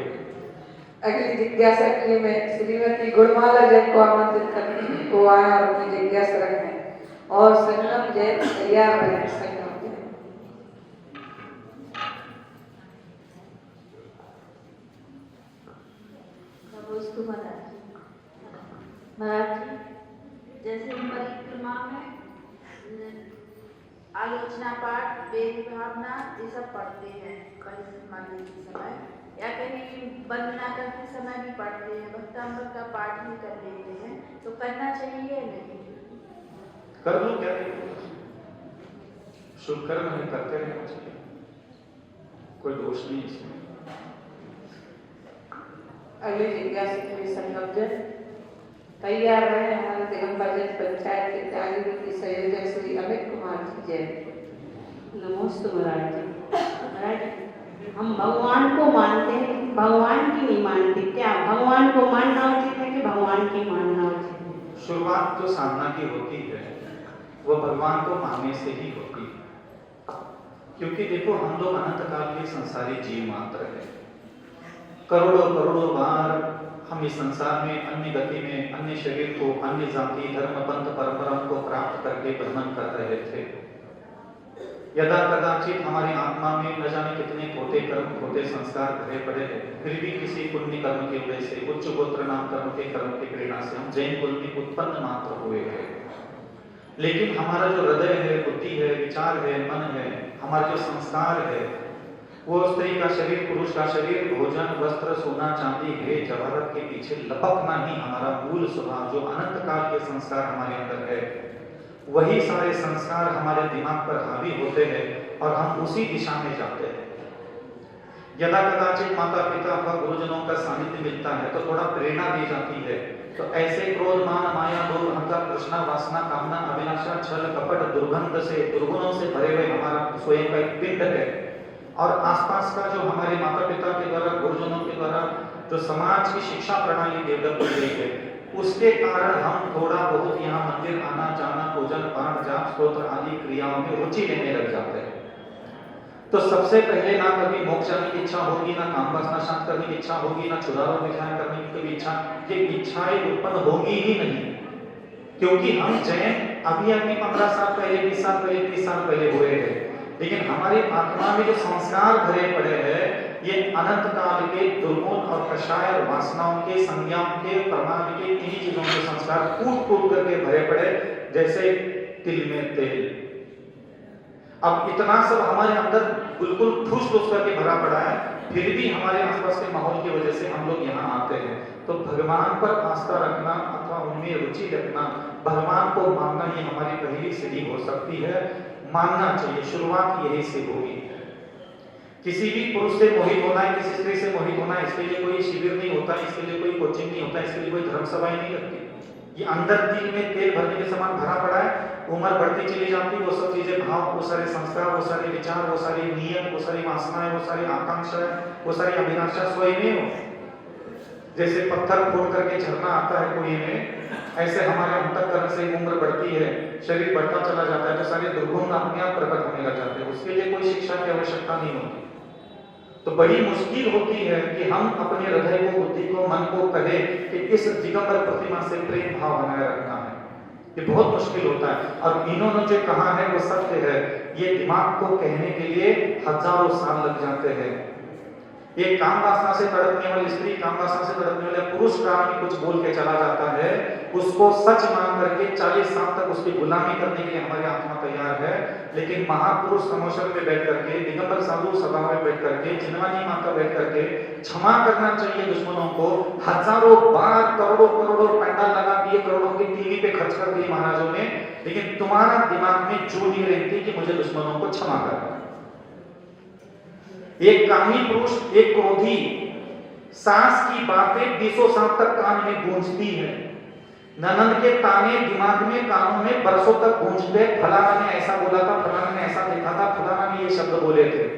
S2: अगली जिज्ञासा के लिए मैं श्रीमती गुणमाला जैन को आमंत्रित करती हूँ। वो आए और अपनी जिज्ञासा रखें। और संगम जैन तैयार रहें। संगम जैन
S4: महाराज जी, जैसे परिक्रमा में आलोचना पाठ, वेद भावना ये सब पढ़ते हैं परिक्रमा के समय, या कहीं वंदना करते समय भी पढ़ते हैं, भक्तामृत का पाठ भी कर लेते हैं, तो करना चाहिए नहीं?
S1: कर लो, क्या शुभ कर्म है, करते रहना चाहिए, कोई दोष नहीं इसमें।
S2: अगली जिज्ञासा के लिए संगम जैन तैयार रहे। हमारे दिगंबर जैन पंचायत के त्यागी संयोजक श्री अमित कुमार जी जैन।
S5: नमस्ते महाराज जी। महाराज जी, हम भगवान को मानते हैं, भगवान की नहीं मानते। क्या भगवान को मानना उचित है कि भगवान की मानना उचित है?
S1: शुरुआत तो साधना की होती है, वो भगवान को मानने से ही होती है। क्योंकि देखो, हम लोग अनंत काल के संसारी जीव मात्र है। करोड़ों करोड़ों बार हम इस संसार में अन्य गति में अन्य शरीर को, अन्य जाति धर्म पंथ परंपराओं को प्राप्त करके भ्रमण कर रहे थे। यदा कदाचित हमारी आत्मा में न जाने कितने खोटे कर्म, खोटे संस्कार भरे पड़े हैं, फिर भी किसी पुण्य कर्म की वजह से, उच्च गोत्र नाम कर्म के प्रेरणा से हम जैन कुल में उत्पन्न मात्र हुए हैं। लेकिन हमारा जो हृदय है, बुद्धि है, विचार है, मन है, हमारा जो संस्कार है, वो स्त्री का शरीर, पुरुष का शरीर, भोजन, वस्त्र, सोना, चांदी, है जवाहरत के पीछे लपकना ही हमारा मूल स्वभाव, जो अनंत काल के संस्कार हमारे अंदर है, वही सारे संस्कार हमारे दिमाग पर हावी होते हैं और हम उसी दिशा में जाते हैं। यदा कदाचित माता पिता व गुरुजनों का सानिध्य मिलता है तो थोड़ा प्रेरणा दी जाती है। तो ऐसे क्रोध, मान, माया, लोभ, अहंकार, तृष्णा, वासना, कामना, अभिलाषा, छल, कपट, दुर्गंध से, दुर्गुणों से भरे हुए हमारा स्वयं का एक पिंड है। और आसपास का जो हमारे माता पिता के द्वारा, गुरुजनों के द्वारा जो समाज की शिक्षा प्रणाली डेवलप की गई है, उसके कारण हम थोड़ा बहुत यहाँ मंदिर आना जाना, पूजन पाठ, जाप, स्तोत्र आदि क्रियाओं में रुचि लेने लग जाते हैं। तो सबसे पहले ना कभी मोक्ष करने की इच्छा होगी, ना काम वासना शांत करने की इच्छा होगी, ना क्षुधारों विधान करने की कभी इच्छा, ये इच्छाएं उत्पन्न होगी ही नहीं। क्योंकि हम जैन अभी 15 साल पहले, 20 साल पहले, 30 साल पहले हुए हैं, लेकिन हमारी आत्मा में जो संस्कार भरे पड़े हैं, ये अनंत काल के दुर्गुण और कषाय और वासनाओं के, संज्ञाओं के, प्रमाण के, इन्हीं चीजों के संस्कार कूट कूट करके भरे पड़े, जैसे तिल में तेल। अब इतना सब हमारे अंदर बिल्कुल ठूस ठूस करके भरा पड़ा है, फिर भी हमारे आसपास के माहौल की वजह से हम लोग यहाँ आते हैं। तो भगवान पर आस्था रखना अथवा उनमें रुचि रखना, भगवान को मानना, ये हमारी पहली सीढ़ी हो सकती है। मानना चाहिए, शुरुआत यही से होगी। किसी भी पुरुष से मोहित होना है, किसी स्त्री से मोहित होना है, इसके लिए कोई शिविर नहीं होता, इसके लिए कोई कोचिंग नहीं होता, इसके लिए कोई धर्म सभा नहीं लगती। ये अंदर दिल में तेल भरने के समान भरा पड़ा है, उम्र बढ़ती चली जाती, वो सब चीजें, भाव, वो सारे संस्कार, वो सारे विचार, वो सारी नियत, वो सारी वासनाएं, वो सारी आकांक्षाएं, वो सारी अभिलाषा स्वयं हो। जैसे पत्थर फोड़ करके झरना आता है कुएं में, ऐसे हमारे अंतःकरण से उम्र बढ़ती है, शरीर बढ़ता चला जाता है, तो सारे दुर्गुण अपने आप प्रकट होने लग जाते हैं। उसके लिए कोई शिक्षा की आवश्यकता नहीं होती। तो बड़ी मुश्किल होती है कि हम अपने हृदय को, बुद्धि को, मन को कहें कि इस दिगंबर प्रतिमा से प्रेम भाव बनाए रखना है। ये बहुत मुश्किल होता है। और इन्होंने जो कहा है वो सत्य है। ये दिमाग को कहने के लिए हजारों साल लग जाते हैं। ये काम वासना से तड़पने वाली स्त्री, काम वासना से तड़पने वाले पुरुष का कुछ बोल के चला जाता है, उसको सच मान करके 40 साल तक उसकी गुलामी करने के लिए हमारी आत्मा तैयार है। लेकिन महापुरुष समोशन में बैठ करके, दिगंबर साधु सभा में बैठ करके, जिनवानी माता बैठ करके क्षमा करना चाहिए दुश्मनों को। हजारों बार, करोड़ों करोड़ों पंडाल लगा दिए, करोड़ों की टीवी पे खर्च कर दिए महाराजों ने, लेकिन तुम्हारा दिमाग में जो नहीं रहती कि मुझे दुश्मनों को क्षमा करना। एक कामी पुरुष, एक क्रोधी, सास की बातें 200 साल तक कान में गूंजती है, ननद के ताने दिमाग में, कानों में बरसों तक गूंजते। फलाना ने ऐसा बोला था, फलाना ने ऐसा देखा था, फलाना ने ये शब्द बोले थे।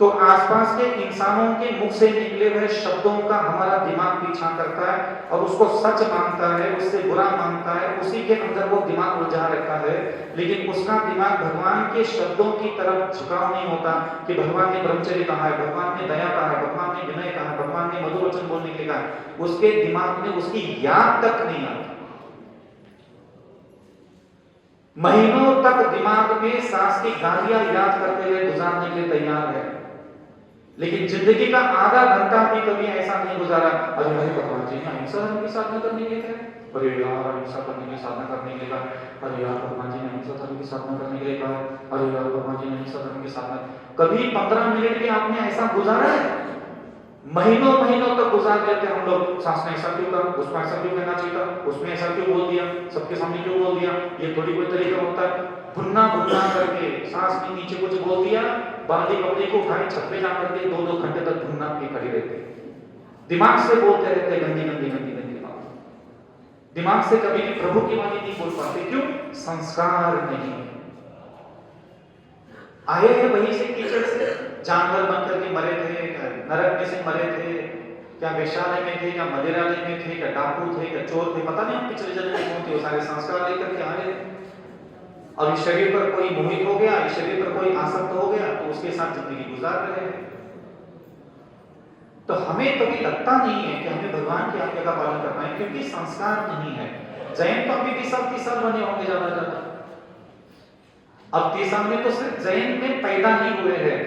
S1: तो आसपास के इंसानों के मुख से निकले हुए शब्दों का हमारा दिमाग पीछा करता है और उसको सच मानता है, उससे बुरा मानता है, उसी के अंदर वो दिमाग उलझा रहता है। लेकिन उसका दिमाग भगवान के शब्दों की तरफ झुकाव नहीं होता कि भगवान ने ब्रह्मचर्य कहा है, भगवान ने दया कहा है, भगवान ने विनय कहा है, भगवान ने मधुर वचन बोलने के लिए कहा है। उसके दिमाग में उसकी याद तक नहीं आती। महीनों तक दिमाग में सास की गालियां याद करते हुए गुजारने के लिए तैयार है, लेकिन जिंदगी का आधा घंटा भी कभी ऐसा नहीं गुजारा, अरे भाई भगवान जी ने अहिंसा धर्म की साधना करने के लिए कहा, अरे यार अहिंसा करने की साधना करने के लिए कहा, अरे यार भगवान जी ने अहिंसा धर्म की साधना करने के लिए कहा, अरे यार भगवान जी ने अहिंसा धर्म की साधना। कभी 15 मिनट भी आपने ऐसा गुजारा है? महीनों महीनों तक गुजार लेते हम लोग। सास ने ऐसा क्यों कहा, उसको ऐसा क्यों कहना चाहिए था, उसने ऐसा क्यों बोल दिया, सबके सामने क्यों बोल दिया, ये थोड़ी कोई तरीका होता है। भुन्ना भुन्ना करके सास ने नीचे कुछ बोल दिया, बांधी कपड़े को उठाई, छत पे जाकर के 2-2 घंटे तक भुन्ना के खड़ी रहती, दिमाग से बोलते रहते गंदी गंदी गंदी गंदी बात। दिमाग से कभी भी प्रभु की वाणी नहीं बोल पाते। क्यों? संस्कार नहीं। आए हैं वहीं से, कीचड़ से, जानवर बन करके मरे थे, नरक में से मरे थे, क्या वेश्यालय में थे, क्या मदिरालय में थे, क्या डाकू थे, क्या चोर थे, पता नहीं हम पिछले जन्म में कौन थे। वो सारे संस्कार लेकर के आए और इस शरीर पर कोई मोहित हो गया, इस शरीर पर कोई आसक्त हो गया, तो उसके साथ जिंदगी गुजार रहे हैं। तो हमें कभी लगता नहीं है कि हमें भगवान की आज्ञा का पालन करना है, क्योंकि संस्कार नहीं है। जैन तो अभी भी सब 30 साल बने होंगे ज्यादा ज्यादा। अब 30 साल में तो सिर्फ जैन में पैदा ही हुए हैं।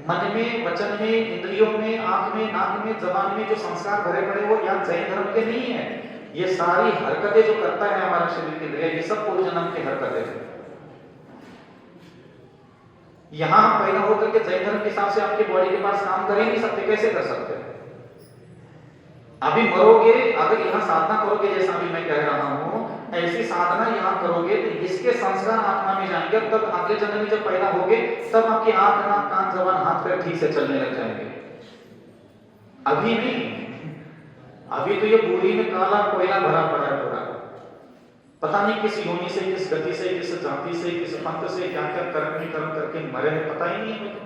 S1: मन में, वचन में, इंद्रियों में, आंख में, नाक में, जबान में जो संस्कार भरे पड़े वो या जैन धर्म के नहीं है। ये सारी हरकतें जो करता है हमारा शरीर के लिए, ये सब पूर्व जन्म की हरकतें हैं। यहां पैदा होकर के जैन धर्म के हिसाब से आपकी बॉडी के पास काम कर ही नहीं सकते, कैसे कर सकते? अभी मरोगे, अगर यहाँ साधना करोगे, जैसा अभी मैं कह रहा हूं, ऐसी साधना यहाँ करोगे तो इसके संस्कार आत्मा में जाएंगे। तब अगले जन्म में जब पैदा होगे तब आपकी आंख, नाक, कान, जबान, हाथ पैर ठीक से चलने लग जाएंगे। अभी नहीं। अभी तो ये बूढ़ी में काला कोयला भरा पड़ा है पूरा। पता नहीं किस योनि से, किस गति से, किस जाति से, किस पंथ से क्या क्या कर्म करके मरे हैं, पता ही नहीं है।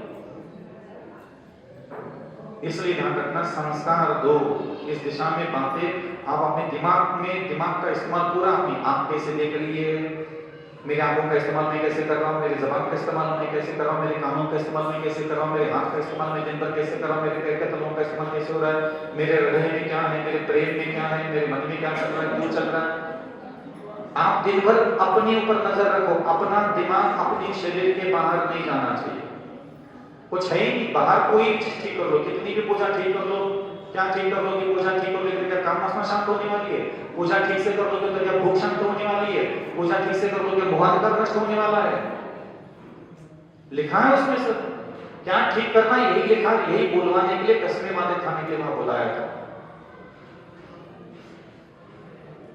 S1: इसलिए ध्यान रखना, संस्कार दो। इस दिशा में बातें आप अपने दिमाग में, दिमाग का इस्तेमाल पूरा अपनी आंख कैसे देख लिए, मेरे आंखों का इस्तेमाल मैं कैसे कर रहा हूँ, मेरे जबान का इस्तेमाल मैं कैसे कर रहा हूँ, मेरे कानों का इस्तेमाल मैं कैसे कर रहा हूँ, मेरे हाथ का इस्तेमाल मैं दिन भर कैसे कर रहा हूँ, मेरे पैर के तलों का इस्तेमाल कैसे हो रहा है, मेरे हृदय में क्या है, मेरे प्रेम में क्या है, मेरे मन में क्या चल रहा है, क्यों चल रहा है। आप दिन भर अपने ऊपर नजर रखो। अपना दिमाग अपने शरीर के बाहर नहीं जाना चाहिए। कुछ है ही बाहर, कोई चीज ठीक कर लो, कितनी भी पूजा ठीक कर लो, क्या ठीक कर लोगे, पूजा ठीक कर लोगे तो क्या काम वासना शांत होने वाली है? पूजा ठीक से कर लोगे तो क्या भूख शांत होने वाली है? पूजा ठीक से कर लोगे मोहाधिकार नष्ट होने वाला है। लिखा है उसमें सब क्या ठीक करना यही लिखा, यही बोलवाने के लिए कसमे वादे खाने के लिए वहां बुलाया था।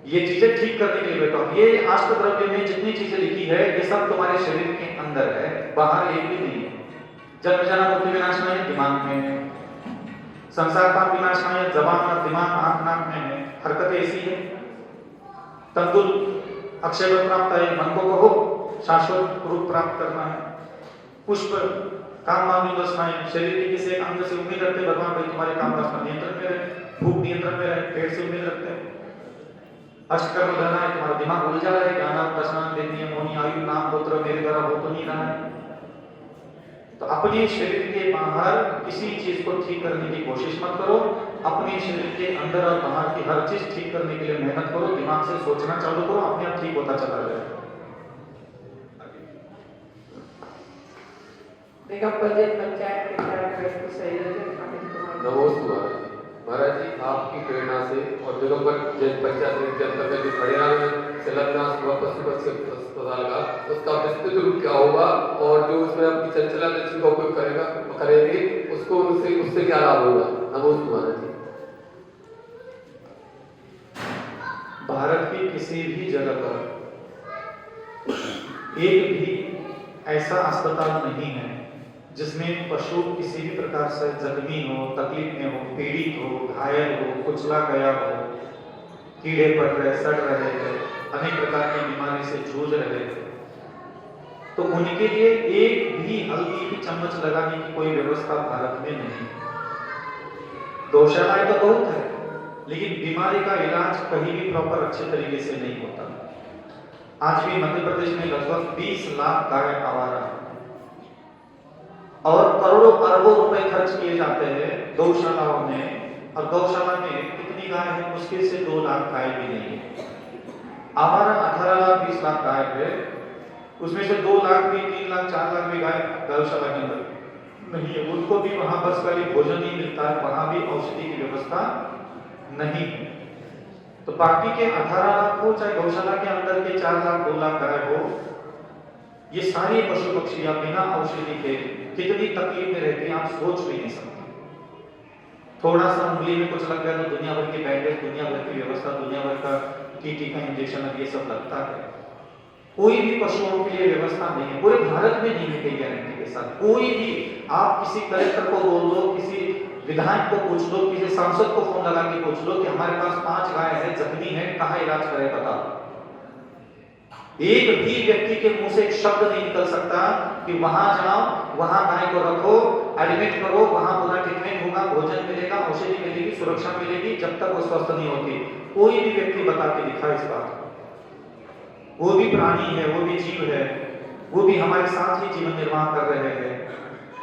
S1: ये चीजें ठीक करने के लिए बैठा हूं। ये अष्टद्रव्य में जितनी चीजें लिखी है ये सब तुम्हारे शरीर के अंदर है, बाहर एक भी नहीं है। जन्म जन्म मृत्यु विनाशनाय दिमाग में है, संसार पाप विनाशनाय जबान और दिमाग आंख नाक में है। हरकत ऐसी है। तंदुल अक्षय प्राप्त है, मन को कहो शाश्वत रूप प्राप्त करना है। पुष्प काम मांगी बसना है, शरीर के किसी एक अंग से उम्मीद रखते भगवान भाई तुम्हारे काम वासना नियंत्रण में रहे, भूख नियंत्रण में रहे, पेट से उम्मीद रखते हैं। अष्टकर्म धरना है, तुम्हारा दिमाग उलझा रहे, ज्ञान दर्शन देनी मोनी आयु नाम पुत्र मेरे द्वारा हो तो नहीं रहा है। तो अपने शरीर के बाहर किसी चीज को ठीक करने की कोशिश मत करो, अपने शरीर के अंदर और बाहर की हर चीज ठीक करने के लिए मेहनत करो, दिमाग से सोचना चालू करो, अपने आप ठीक होता चला जाएगा।
S2: पंचायत के कार्यक्रम के संयोजक अमित कुमार।
S6: नमस्कार महाराज जी, आपकी प्रेरणा से और दिगंबर जैन पंचायत के अंतर्गत जो हरियाणा में शिलान्यास हुआ पशु पक्षी अस्पताल का, उसका विस्तृत रूप क्या होगा और जो उसमें अपनी चंचला दृष्टि का उपयोग करेंगे उसको उससे क्या लाभ होगा? नमस्कार महाराज जी।
S1: भारत की किसी भी जगह पर एक भी ऐसा अस्पताल नहीं है जिसमें पशु किसी भी प्रकार से जख्मी हो, तकलीफ में हो, पीड़ित हो, घायल हो, कुचला गया हो, कीड़े पड़ रहे, सड़ रहे हैं, अनेक प्रकार की बीमारी से जूझ रहे हैं, तो उनके लिए एक भी हल्दी की चम्मच लगाने की कोई व्यवस्था भारत में नहीं। गौशालाएं तो बहुत है, लेकिन बीमारी का इलाज कहीं भी प्रॉपर अच्छे तरीके से नहीं होता। आज भी मध्य प्रदेश में लगभग 20 लाख गाय आवारा है और करोड़ों अरबों रुपए खर्च किए जाते हैं गौशालाओं में, और गौशाला में कितनी गाय है? मुश्किल से 2 लाख गाय भी नहीं है। आवारा 18 लाख 20 लाख गाय है, उसमें से 2 लाख भी 3 लाख 4 लाख भी गाय गौशाला के अंदर नहीं है। उनको भी वहां बस खाली भोजन नहीं मिलता है, वहां भी औषधि की व्यवस्था नहीं है। तो बाकी के 18 लाख हो चाहे गौशाला के अंदर के 4 लाख 2 लाख गाय हो, ये सारे पशु पक्षियां बिना औषधि के कितनी तकलीफ में रहती है आप सोच भी नहीं सकते। थोड़ा सा उंगली में कुछ लग गया तो दुनिया भर की बैंडेज, दुनिया भर की व्यवस्था, दुनिया भर का टीटी का इंजेक्शन, ये सब लगता है। कोई भी पशुओं के लिए व्यवस्था नहीं है, पूरे भारत में नहीं है गारंटी के साथ। कोई भी आप किसी कलेक्टर को बोल दो, किसी विधायक को पूछ लो, किसी सांसद को फोन लगा के पूछ लो कि हमारे पास 5 गाय है, जख्मी है, कहाँ इलाज करे बताओ। एक भी व्यक्ति के मुंह से एक शब्द नहीं निकल सकता कि वहां जाओ, वहां गाय को रखो, एडमिट करो, वहां पूरा ट्रीटमेंट होगा, भोजन मिलेगा, औषधि मिलेगी, सुरक्षा मिलेगी, जब तक वो स्वस्थ नहीं होती। कोई भी व्यक्ति बता के दिखा इस बात को। वो भी प्राणी है, वो भी जीव है, वो भी हमारे साथ ही जीवन निर्वाह कर रहे हैं।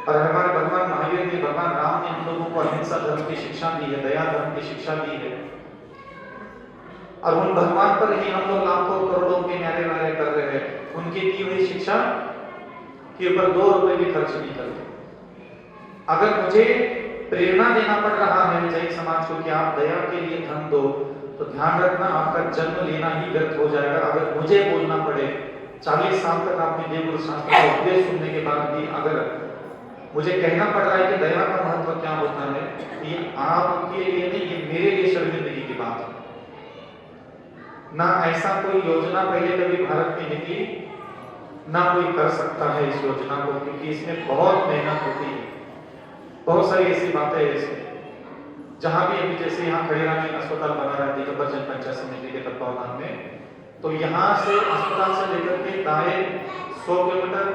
S1: और हमारे भगवान महावीर ने, भगवान राम ने हम लोगों को अहिंसा धर्म की शिक्षा दी है, दया धर्म की शिक्षा दी है, और उन भगवान पर ही हम लोग लाखों करोड़ों के न्यारे वारे कर रहे हैं। उनकी दी हुई शिक्षा के ऊपर 2 रुपए भी खर्च नहीं करते। अगर मुझे प्रेरणा देना पड़ रहा है जैन समाज को कि आप दया के लिए धन दो, तो ध्यान रखना आपका जन्म लेना ही व्यर्थ हो जाएगा। अगर मुझे बोलना पड़े, 40 साल तक आपने देवगुरु शास्त्र का उपदेश सुनने के बाद भी अगर मुझे कहना पड़ रहा है कि दया का महत्व क्या होता है, ये आपके लिए नहीं, ये मेरे लिए शर्मिंदगी की बात है। ना ऐसा कोई योजना पहले कभी भारत में निकली, ना कोई कर सकता है इस योजना को, क्योंकि इसमें बहुत मेहनत होती है। बहुत सारी ऐसी बातें हैं इसमें, जहां भी अभी जैसे यहाँ खड़ेरा में अस्पताल बना रहा है दिगंबर जैन पंचायत समिति के तत्वावधान में, तो यहाँ से अस्पताल से लेकर के दाएं 100 किलोमीटर,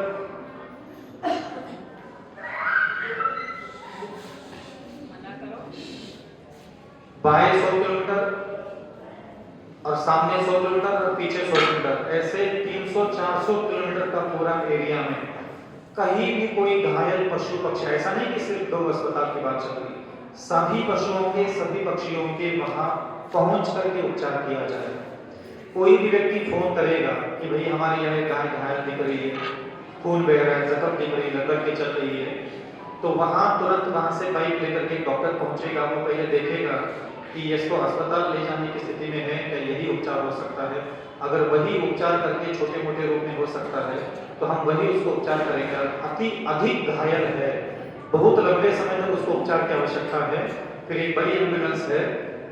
S1: बाएं 100 किलोमीटर और सामने 100 किलोमीटर और पीछे 100 किलोमीटर, ऐसे 300-400 किलोमीटर का पूरा एरिया में कहीं भी कोई घायल पशु पक्षी, ऐसा नहीं कि सिर्फ 2 अस्पताल की बात चल रही, सभी पशुओं के, सभी पक्षियों के वहां पहुंच करके उपचार किया जाए। कोई भी व्यक्ति फोन करेगा कि भाई हमारे यहाँ गाय घायल दिख रही है, खून बह रहा है, जख्म दिख रही है, लकड़ के चल रही है, तो वहां तुरंत वहां से बाइक लेकर के डॉक्टर पहुंचेगा। वो पहले देखेगा कि इसको अस्पताल ले जाने की स्थिति में है क्या, यही उपचार हो सकता है। अगर वही उपचार करके छोटे मोटे रूप में हो सकता है तो हम वही उसको उपचार करेंगे। अति अधिक घायल है बहुत लंबे समय तक उसको उपचार की आवश्यकता है। फिर एक बड़ी एम्बुलेंस है,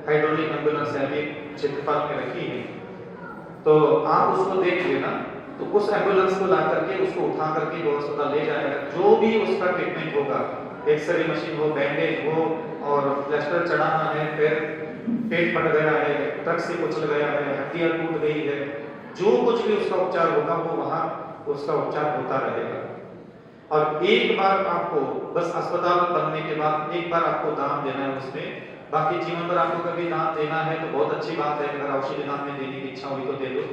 S1: हाइड्रोलिक एम्बुलेंस है, अभी क्षेत्रपाल में रखी है, तो आप उसको देख लेना। तो उस एम्बुलेंस को ला करके उसको उठा करके वो अस्पताल ले जाएगा। जो भी उसका ट्रीटमेंट होगा, एक्सरे मशीन हो, बैंडेज हो, और प्लास्टर चढ़ाना है, फिर पेट फट गया है, ट्रक से कुचल गया है, हड्डियां टूट गई है, जो कुछ भी उसका उपचार होगा वो वहाँ उसका उपचार होता रहेगा। और एक बार आपको बस अस्पताल बनने के बाद एक बार आपको दान देना है उसमें। बाकी जीवन भर आपको कभी दान देना है तो बहुत अच्छी बात है, अगर औषधि दान में देने की इच्छा हुई तो दे दो।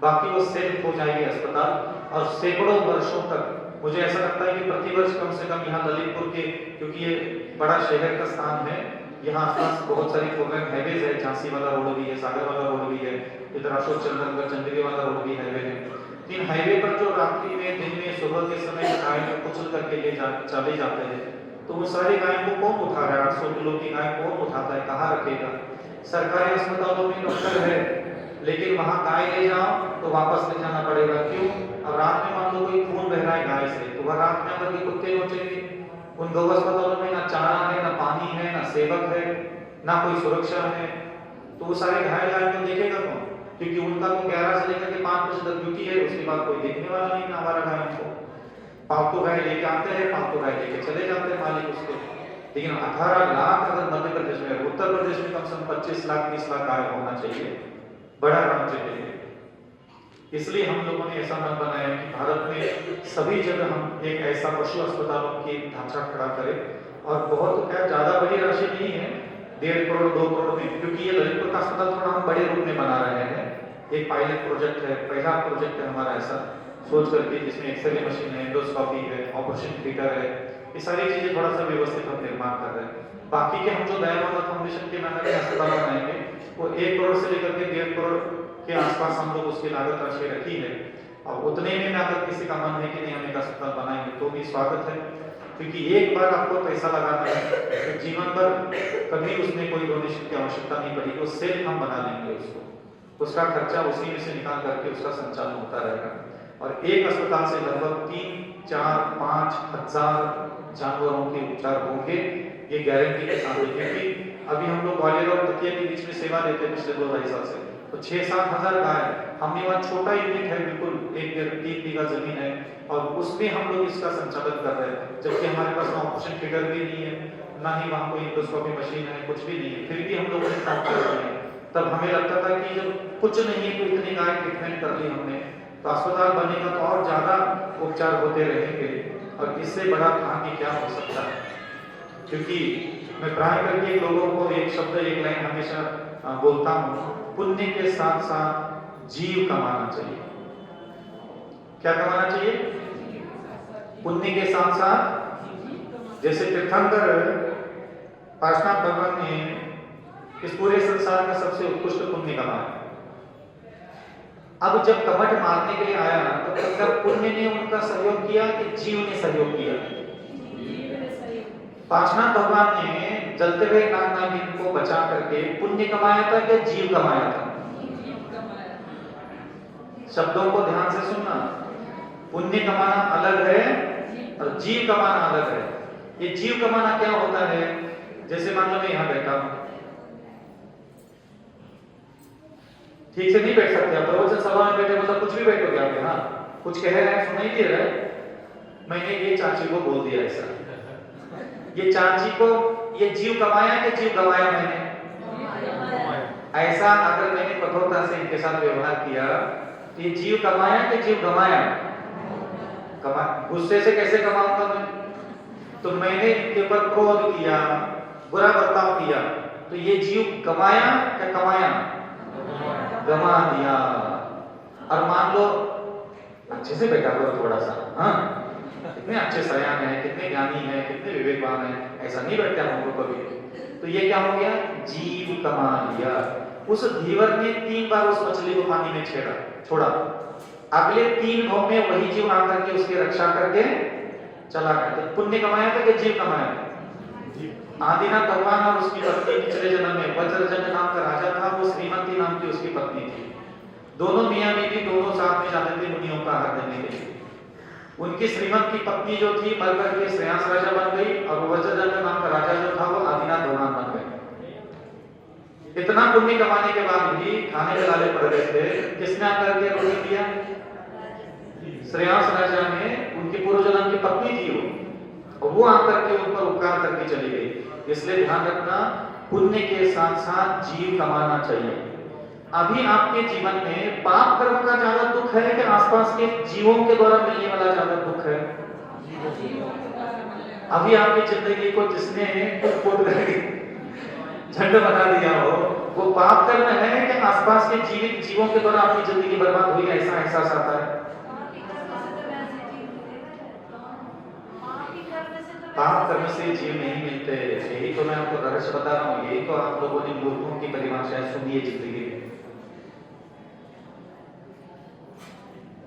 S1: बाकी वो सेल्फ हो जाएगी अस्पताल, और सैकड़ों वर्षों तक मुझे ऐसा लगता है कि प्रतिवर्ष कम से कम यहाँ ललितपुर के, क्योंकि ये बड़ा शहर का स्थान है, यहाँ आसपास बहुत सारी फोरलेन हाईवेज है, झांसी वाला रोड भी है, सागर वाला रोड भी है, इधर अशोक चंद्रनगर चंदेरी वाला रोड भी हाईवे है। इन हाईवे पर जो रात्रि में, दिन में, सुबह के समय गाय को कुचल करके चले जाते हैं, तो वो सारी गाय को कौन उठा रहा है? 800 किलो की गाय कौन उठाता है, कहाँ रखेगा? सरकारी अस्पतालों में डॉक्टर है, लेकिन वहां गाय ले जाओ तो वापस ले जाना पड़ेगा। क्यों? अब रात में मान लो कोई खून बह रहा है गाय से, तो वह रात में अगर कुत्ते नोचेंगे। उन गौ अस्पतालों में ना चारा है, ना पानी है, ना सेवक है, ना कोई सुरक्षा है, तो वो सारे घायल गाय को देखेगा कौन? क्योंकि उनका तो 11 से लेकर के 5 बजे तक ड्यूटी है, उसके बाद कोई देखने वाला नहीं है हमारा गायों को। पालतू गाय लेके आते हैं, पालतू गाय लेके चले जाते हैं मालिक उसके। लेकिन 18 लाख अगर मध्य प्रदेश में, उत्तर प्रदेश में कम से कम 25 लाख 30 लाख गाय होना चाहिए, बड़ा राज्य है। इसलिए हम लोगों ने ऐसा मन बनाया कि भारत में सभी जगह हम एक ऐसा पशु अस्पतालों की ढांचा खड़ा करें। और बहुत क्या ज्यादा बड़ी राशि नहीं है, 1.5 करोड़ 2 करोड़ में, क्योंकि ये ललितपुर का अस्पताल थोड़ा हम बड़े रूप में बना रहे हैं। एक पायलट प्रोजेक्ट है, पहला प्रोजेक्ट है हमारा ऐसा सोच करके, जिसमें एक्सरे मशीन है, एंडोस्कोपी है, ऑपरेशन थिएटर है, ये सारी चीजें थोड़ा सा व्यवस्थित हम निर्माण कर रहे हैं। बाकी के हम जो दयानंद फाउंडेशन के नाम से अस्पताल बनाएंगे वो 1 करोड़ से लेकर के 1.5 करोड़ के आसपास हम लोग उसकी लागत राशि रखी है। और उतने में अगर किसी का मन है कि नहीं हम एक अस्पताल बनाएंगे तो भी स्वागत है, क्योंकि एक बार आपको पैसा लगाना है तो जीवन भर कभी उसमें कोई डोनेशन की आवश्यकता नहीं पड़ेगी, वो सेल्फ हम बना लेंगे उसको, उसका खर्चा उसी में से निकाल करके उसका संचालन होता रहेगा। और एक अस्पताल से लगभग 3, 4, 5 हजार जानवरों के उपचार होंगे, ये गारंटी के साथ है। क्योंकि अभी हम लोग ग्वालियर और दतिया के बीच में सेवा देते हैं पिछले 2-2.5 साल से, तो 6-7 हजार गाय, हमने वहाँ छोटा यूनिट है, बिल्कुल 1-3 बीघा जमीन है, और उसमें हम लोग इसका संचालन कर रहे हैं। जबकि हमारे पास ऑपरेशन थिएटर भी नहीं है, ना ही वहाँ कोई एंडोस्कोपी मशीन है, कुछ भी नहीं है, फिर भी हम लोगों ने काम कर रहे हैं। तब हमें लगता था कि जब कुछ नहीं है तो इतनी गाय ट्रीटमेंट कर ली हमने, तो अस्पताल बनेगा तो और ज्यादा उपचार होते रहेंगे, और इससे बड़ा भाग्य क्या हो सकता है। क्योंकि मैं प्राय करके लोगों को एक शब्द, एक लाइन हमेशा बोलता हूँ, पुण्य के साथ साथ जीव कमाना चाहिए। क्या कमाना चाहिए? पुण्य के साथ साथ, जैसे तीर्थंकर पार्श्वनाथ भगवान ने इस पूरे संसार में सबसे उत्कृष्ट पुण्य कमाया। अब जब कपट मारने के लिए आया तो तब पुण्य ने उनका सहयोग किया कि जीव ने सहयोग किया? पार्श्वनाथ भगवान ने जलते हुए नाग-नागिन को बचा करके पुण्य कमाया था कि जीव कमाया था? शब्दों को ध्यान से सुनना, पुण्य कमाना अलग है और जीव कमाना अलग है। ये जीव कमाना क्या होता है? जैसे मान लो मैं यहाँ बैठा हूं, ठीक से नहीं बैठ सकते आप, प्रवचन सभा में बैठे मतलब कुछ भी बैठोगे आप, यहाँ कुछ कह रहे हैं सुनाई दे रहा है। मैंने ये चाची को बोल दिया ऐसा, ये चाची को ये जीव कमाया कि जीव गवाया? मैंने ऐसा अगर मैंने कठोरता से इनके साथ व्यवहार किया, ये जीव कमाया कि जीव गवाया? गुस्से से कैसे कमाऊंगा मैं? तो मैंने इनके ऊपर क्रोध किया, बुरा बर्ताव किया, तो ये जीव गवाया क्या कमाया? गवा दिया। और मान लो अच्छे से बैठा करो थोड़ा सा, हाँ, कितने अच्छे सयान है, कितने ज्ञानी है, कितने विवेकवान है, ऐसा नहीं बैठता हमको कभी। तो ये क्या हो गया? जीव कमा लिया। उस धीवर ने 3 बार उस मछली को पानी में छोड़ा, अगले 3 भाव में वही जीव आकर के उसकी रक्षा करके चला गया। तो पुण्य कमाया था कि जीव कमाया? आदिनाथ भगवान और उसकी पत्नी पिछले जन्म में वज्रजंग नाम का राजा था, वो श्रीमती नाम की उसकी पत्नी थी। दोनों मियां बीवी दोनों साथ में जाते थे मुनियों का आहार देने के लिए। उनकी श्रीमंत की पत्नी जो थी मर करके श्रेयांस राजा बन गई और वज्रदंड नाम का राजा जो था वो आदिनाथ भगवान बन गए। इतना पुण्य कमाने के बाद भी खाने के लाले पड़ गए थे। किसने आकर के रोक दिया? श्रेयांस राजा ने, उनकी पूर्व जन्म की पत्नी थी वो आकर के उन पर उपकार करके चली गई। इसलिए ध्यान रखना, पुण्य के साथ साथ जीव कमाना चाहिए। अभी आपके जीवन में पाप कर्म का ज्यादा दुख है कि आसपास के जीवों के द्वारा मिलने वाला ज्यादा दुख है? अभी आपकी जिंदगी को जिसने कूट करके झंड बना दिया हो, वो पाप कर्म है कि आसपास के जीवित जीवों के द्वारा आपकी जिंदगी बर्बाद हुई, ऐसा एहसास आता है? पाप कर्म से जीव नहीं मिलते। यही तो मैं आपको रहस्य बता रहा हूँ। यही तो आप लोगों ने मूर्खों की परिभाषाएं सुनी है जिंदगी में।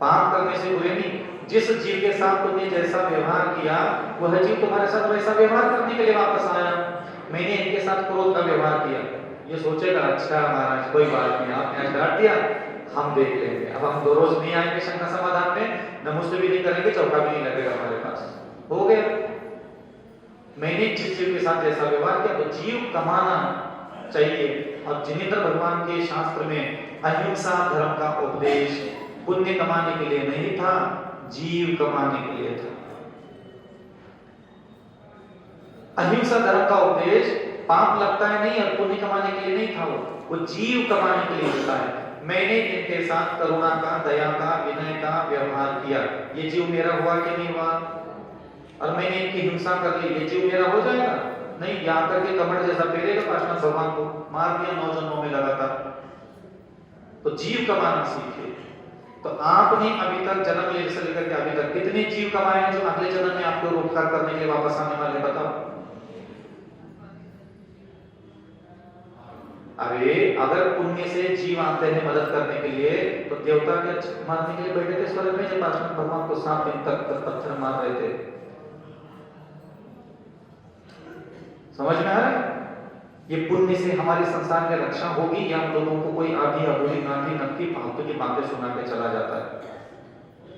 S1: पाप करने से बुरे नहीं, जिस जीव के साथ तुमने जैसा व्यवहार किया वह जीव तुम्हारे साथ वैसा व्यवहार करने के लिए वापस आया। मैंने इनके साथ क्रोध का व्यवहार किया, ये सोचेगा अच्छा महाराज कोई बात नहीं, आपने आज डांट दिया, हम देख लेंगे, अब हम 2 रोज नहीं आएंगे शंका समाधान में, नमस्ते भी नहीं करेंगे, चौका भी नहीं लगेगा हमारे पास, हो गया। मैंने जिस जीव के साथ जैसा व्यवहार किया, तो जीव कमाना चाहिए। और जिनेंद्र भगवान के शास्त्र में अहिंसा धर्म का उपदेश पुण्य कमाने के लिए नहीं था, जीव कमाने के लिए था। अहिंसा धर्म का उपदेश पाप लगता है नहीं और पुण्य कमाने के लिए नहीं था, वो जीव कमाने के लिए होता है। मैंने इनके साथ करुणा का, दया का, विनय का व्यवहार किया, ये जीव मेरा हुआ कि नहीं हुआ? और मैंने इनकी हिंसा कर ली, ये जीव मेरा हो जाएगा? नहीं, यहाँ करके कमर जैसा पेरेगा पार्षद भगवान को मार दिया 9 जन्मों में लगातार। तो जीव कमाना सीखे। तो आपने अभी तक जन्म लेने से लेकर के अभी तक कितने जीव कमाए हैं जो अगले जन्म में आपको उपकार करने के लिए वापस आने वाले, बताओ? अरे अगर पुण्य से जीव आते हैं मदद करने के लिए, तो देवता के मारने के लिए बैठे थे स्वर्ग में, जब पार्षद भगवान को 7 दिन तक पत्थर मार रहे थे। समझ में आ रहा है? ये पुण्य से हमारे संसार में रक्षा होगी या हम लोगों को कोई आधी अधूरी नाती नक्की फालतू की बातें सुना के चला जाता है।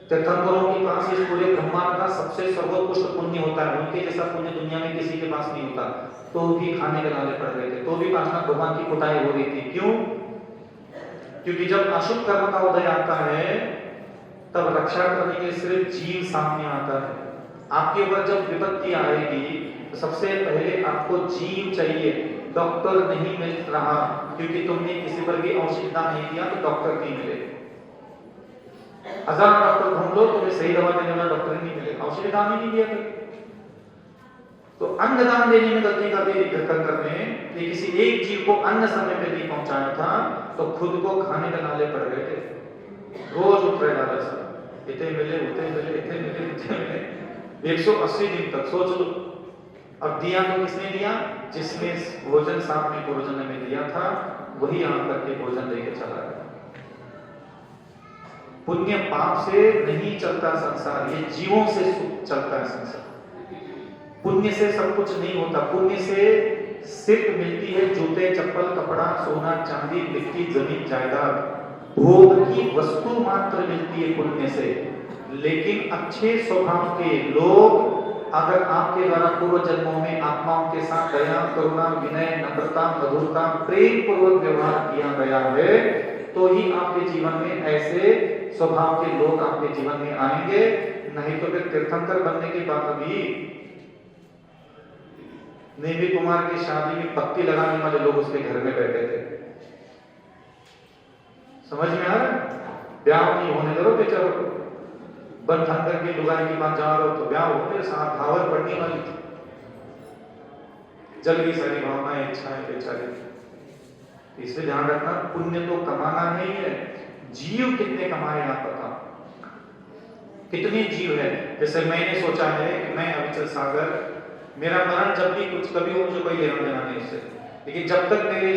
S1: तीर्थंकरों के पास इस पूरे ब्रह्मांड का सबसे सर्वोत्कृष्ट पुण्य होता है, उनके जैसा पुण्य दुनिया में किसी के पास नहीं होता, तो भी खाने के नाले पड़ रहे थे, तो भी पार्षद भगवान की कुटाई हो रही थी। क्यों? क्योंकि जब अशुभ कर्म का उदय आता है तब रक्षा करने के लिए सिर्फ जीव सामने आता है। आपके ऊपर जब विपत्ति आएगी तो सबसे पहले आपको जीव चाहिए। डॉक्टर नहीं मिल रहा क्योंकि तुमने किसी पर भी औषधि दान नहीं दिया, तो डॉक्टर नहीं मिले। 1000 डॉक्टर ढूंढ लो, तुम्हें सही दवा देने वाला डॉक्टर नहीं मिले, औषधि दान ही नहीं दिया। तो अन्न दान देने में गलती कर दी तीर्थंकर ने कि किसी एक जीव को अन्न समय पे नहीं पहुंचाया था, तो खुद को खाने के नाले पड़ गए थे। रोज उठ रहे लालच से, इतने मिले उतने मिले, इतने मिले उतने मिले, 180 दिन तक सोच लो। अब दिया तो किसने दिया? जिसने भोजन साथ में पूर्व जन्म में दिया था, वही यहाँ करके भोजन देके चला गया। पुण्य पाप से नहीं चलता संसार, ये जीवों से चलता है संसार। पुण्य से सब कुछ नहीं होता। पुण्य से सिर्फ मिलती है जूते, चप्पल, कपड़ा, सोना, चांदी, मिट्टी, जमीन, जायदाद, भोग की वस्तु मात्र मिलती है पुण्य से। लेकिन अच्छे स्वभाव के लोग अगर आपके द्वारा पूर्व जन्मों में आत्माओं के साथ दया, करुणा, विनय, नम्रता, मधुरता, प्रेम पूर्वक व्यवहार किया गया है, तो ही आपके जीवन में ऐसे स्वभाव के लोग आपके जीवन में आएंगे। नहीं तो फिर तीर्थंकर बनने के बाद भी नेमी कुमार की शादी में पत्ती लगाने वाले लोग उसके घर में बैठे थे। समझ में आ रहा है? ब्याह नहीं होने दो बेचारों को, बनठंकर की लुगाई की बात जा रहे हो तो ब्याह होने साथ भावर पड़ने वाली थी, जल की सारी भावनाएं, इच्छाएं बेचारी। इसलिए ध्यान रखना, पुण्य तो कमाना नहीं है। जीव कितने कमाए आप बताओ? कितने जीव है? जैसे मैंने सोचा है कि मैं अविचल सागर, मेरा मरण जब भी कुछ कभी हो, मुझे कोई लेना देना नहीं इससे, लेकिन जब तक मेरे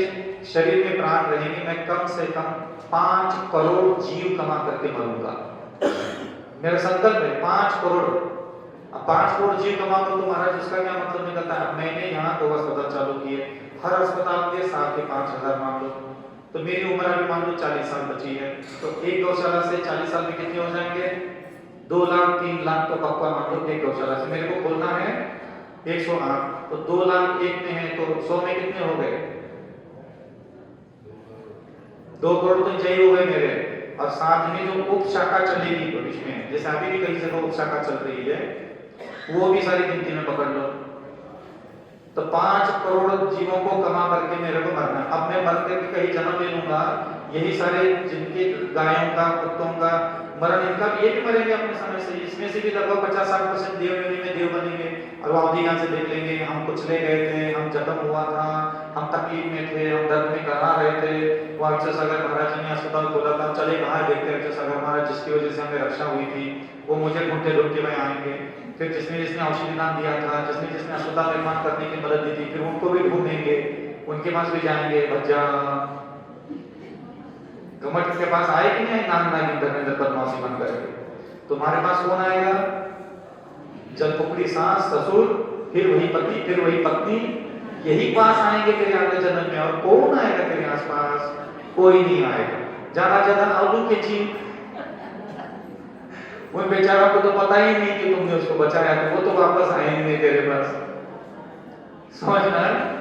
S1: शरीर में प्राण रहेंगे मैं कम से कम 5 करोड़ जीव कमा करके मरूंगा। मेरा संकल्प है 5 करोड़। अब 5 करोड़ जीव कमाऊंगा तो महाराज उसका क्या मतलब निकलता है? मैंने यहाँ 2 अस्पताल चालू किए, हर अस्पताल के साल के 5000 मान लो, तो मेरी उम्र अभी मान लो 40 साल बची है, तो एक गौशाला से 40 साल में कितने हो जाएंगे? 2 लाख 3 लाख तो पक्का मान लो एक गौशाला से मेरे को खोलना है 108, तो 2 लाख एक में है तो 100 में कितने हो गए? 2 करोड़ तो चाहिए हो गए मेरे। और साथ में जो उप शाखा चलेगी भविष्य में, जैसे अभी भी कई जगह उप शाखा चल रही है, वो भी सारी गिनती में पकड़ लो। तो 5 करोड़ जीवों को कमा करके मेरे को मरना। अब मैं मर करके कहीं जन्म ले लूंगा, यही सारे जिनके गायों का कुत्तों का मरण, इनका ये भी मरेंगे अपने समय से। इसमें से भी लगभग 50-60% देव योनि में देव बनेंगे। और वो अवधि से देख लेंगे, हम कुचले गए थे, हम जख्म हुआ था, हम तकलीफ में थे, हम दर्द में करा रहे थे। वो अक्षय सागर महाराज जी ने अस्पताल खोला था, चले कहाँ देखते अक्षय सागर महाराज, जिसकी वजह से हमें रक्षा हुई थी, वो मुझे ढूंढते ढूंढते वहीं आएंगे। फिर जिसने जिसने औषधि दान दिया था, जिसने जिसने अस्पताल निर्माण करने की मदद दी थी, फिर उनको भी ढूंढेंगे, उनके पास भी जाएंगे। भज्जा गमट के पास आए कि नहीं? नाम नागिन धर्मेंद्र पद्मावती बन गए। तुम्हारे पास कौन आएगा? जलपुकड़ी सास, ससुर, फिर वही पति, फिर वही पत्नी, यही पास आएंगे तेरे अगले जन्म में। और कौन आएगा तेरे आसपास? कोई नहीं आएगा। ज्यादा ज्यादा अवधू के जीव, उन बेचारों को तो पता ही नहीं कि तुमने उसको बचाया, तो वो तो वापस आए ही नहीं तेरे पास। समझ में आया?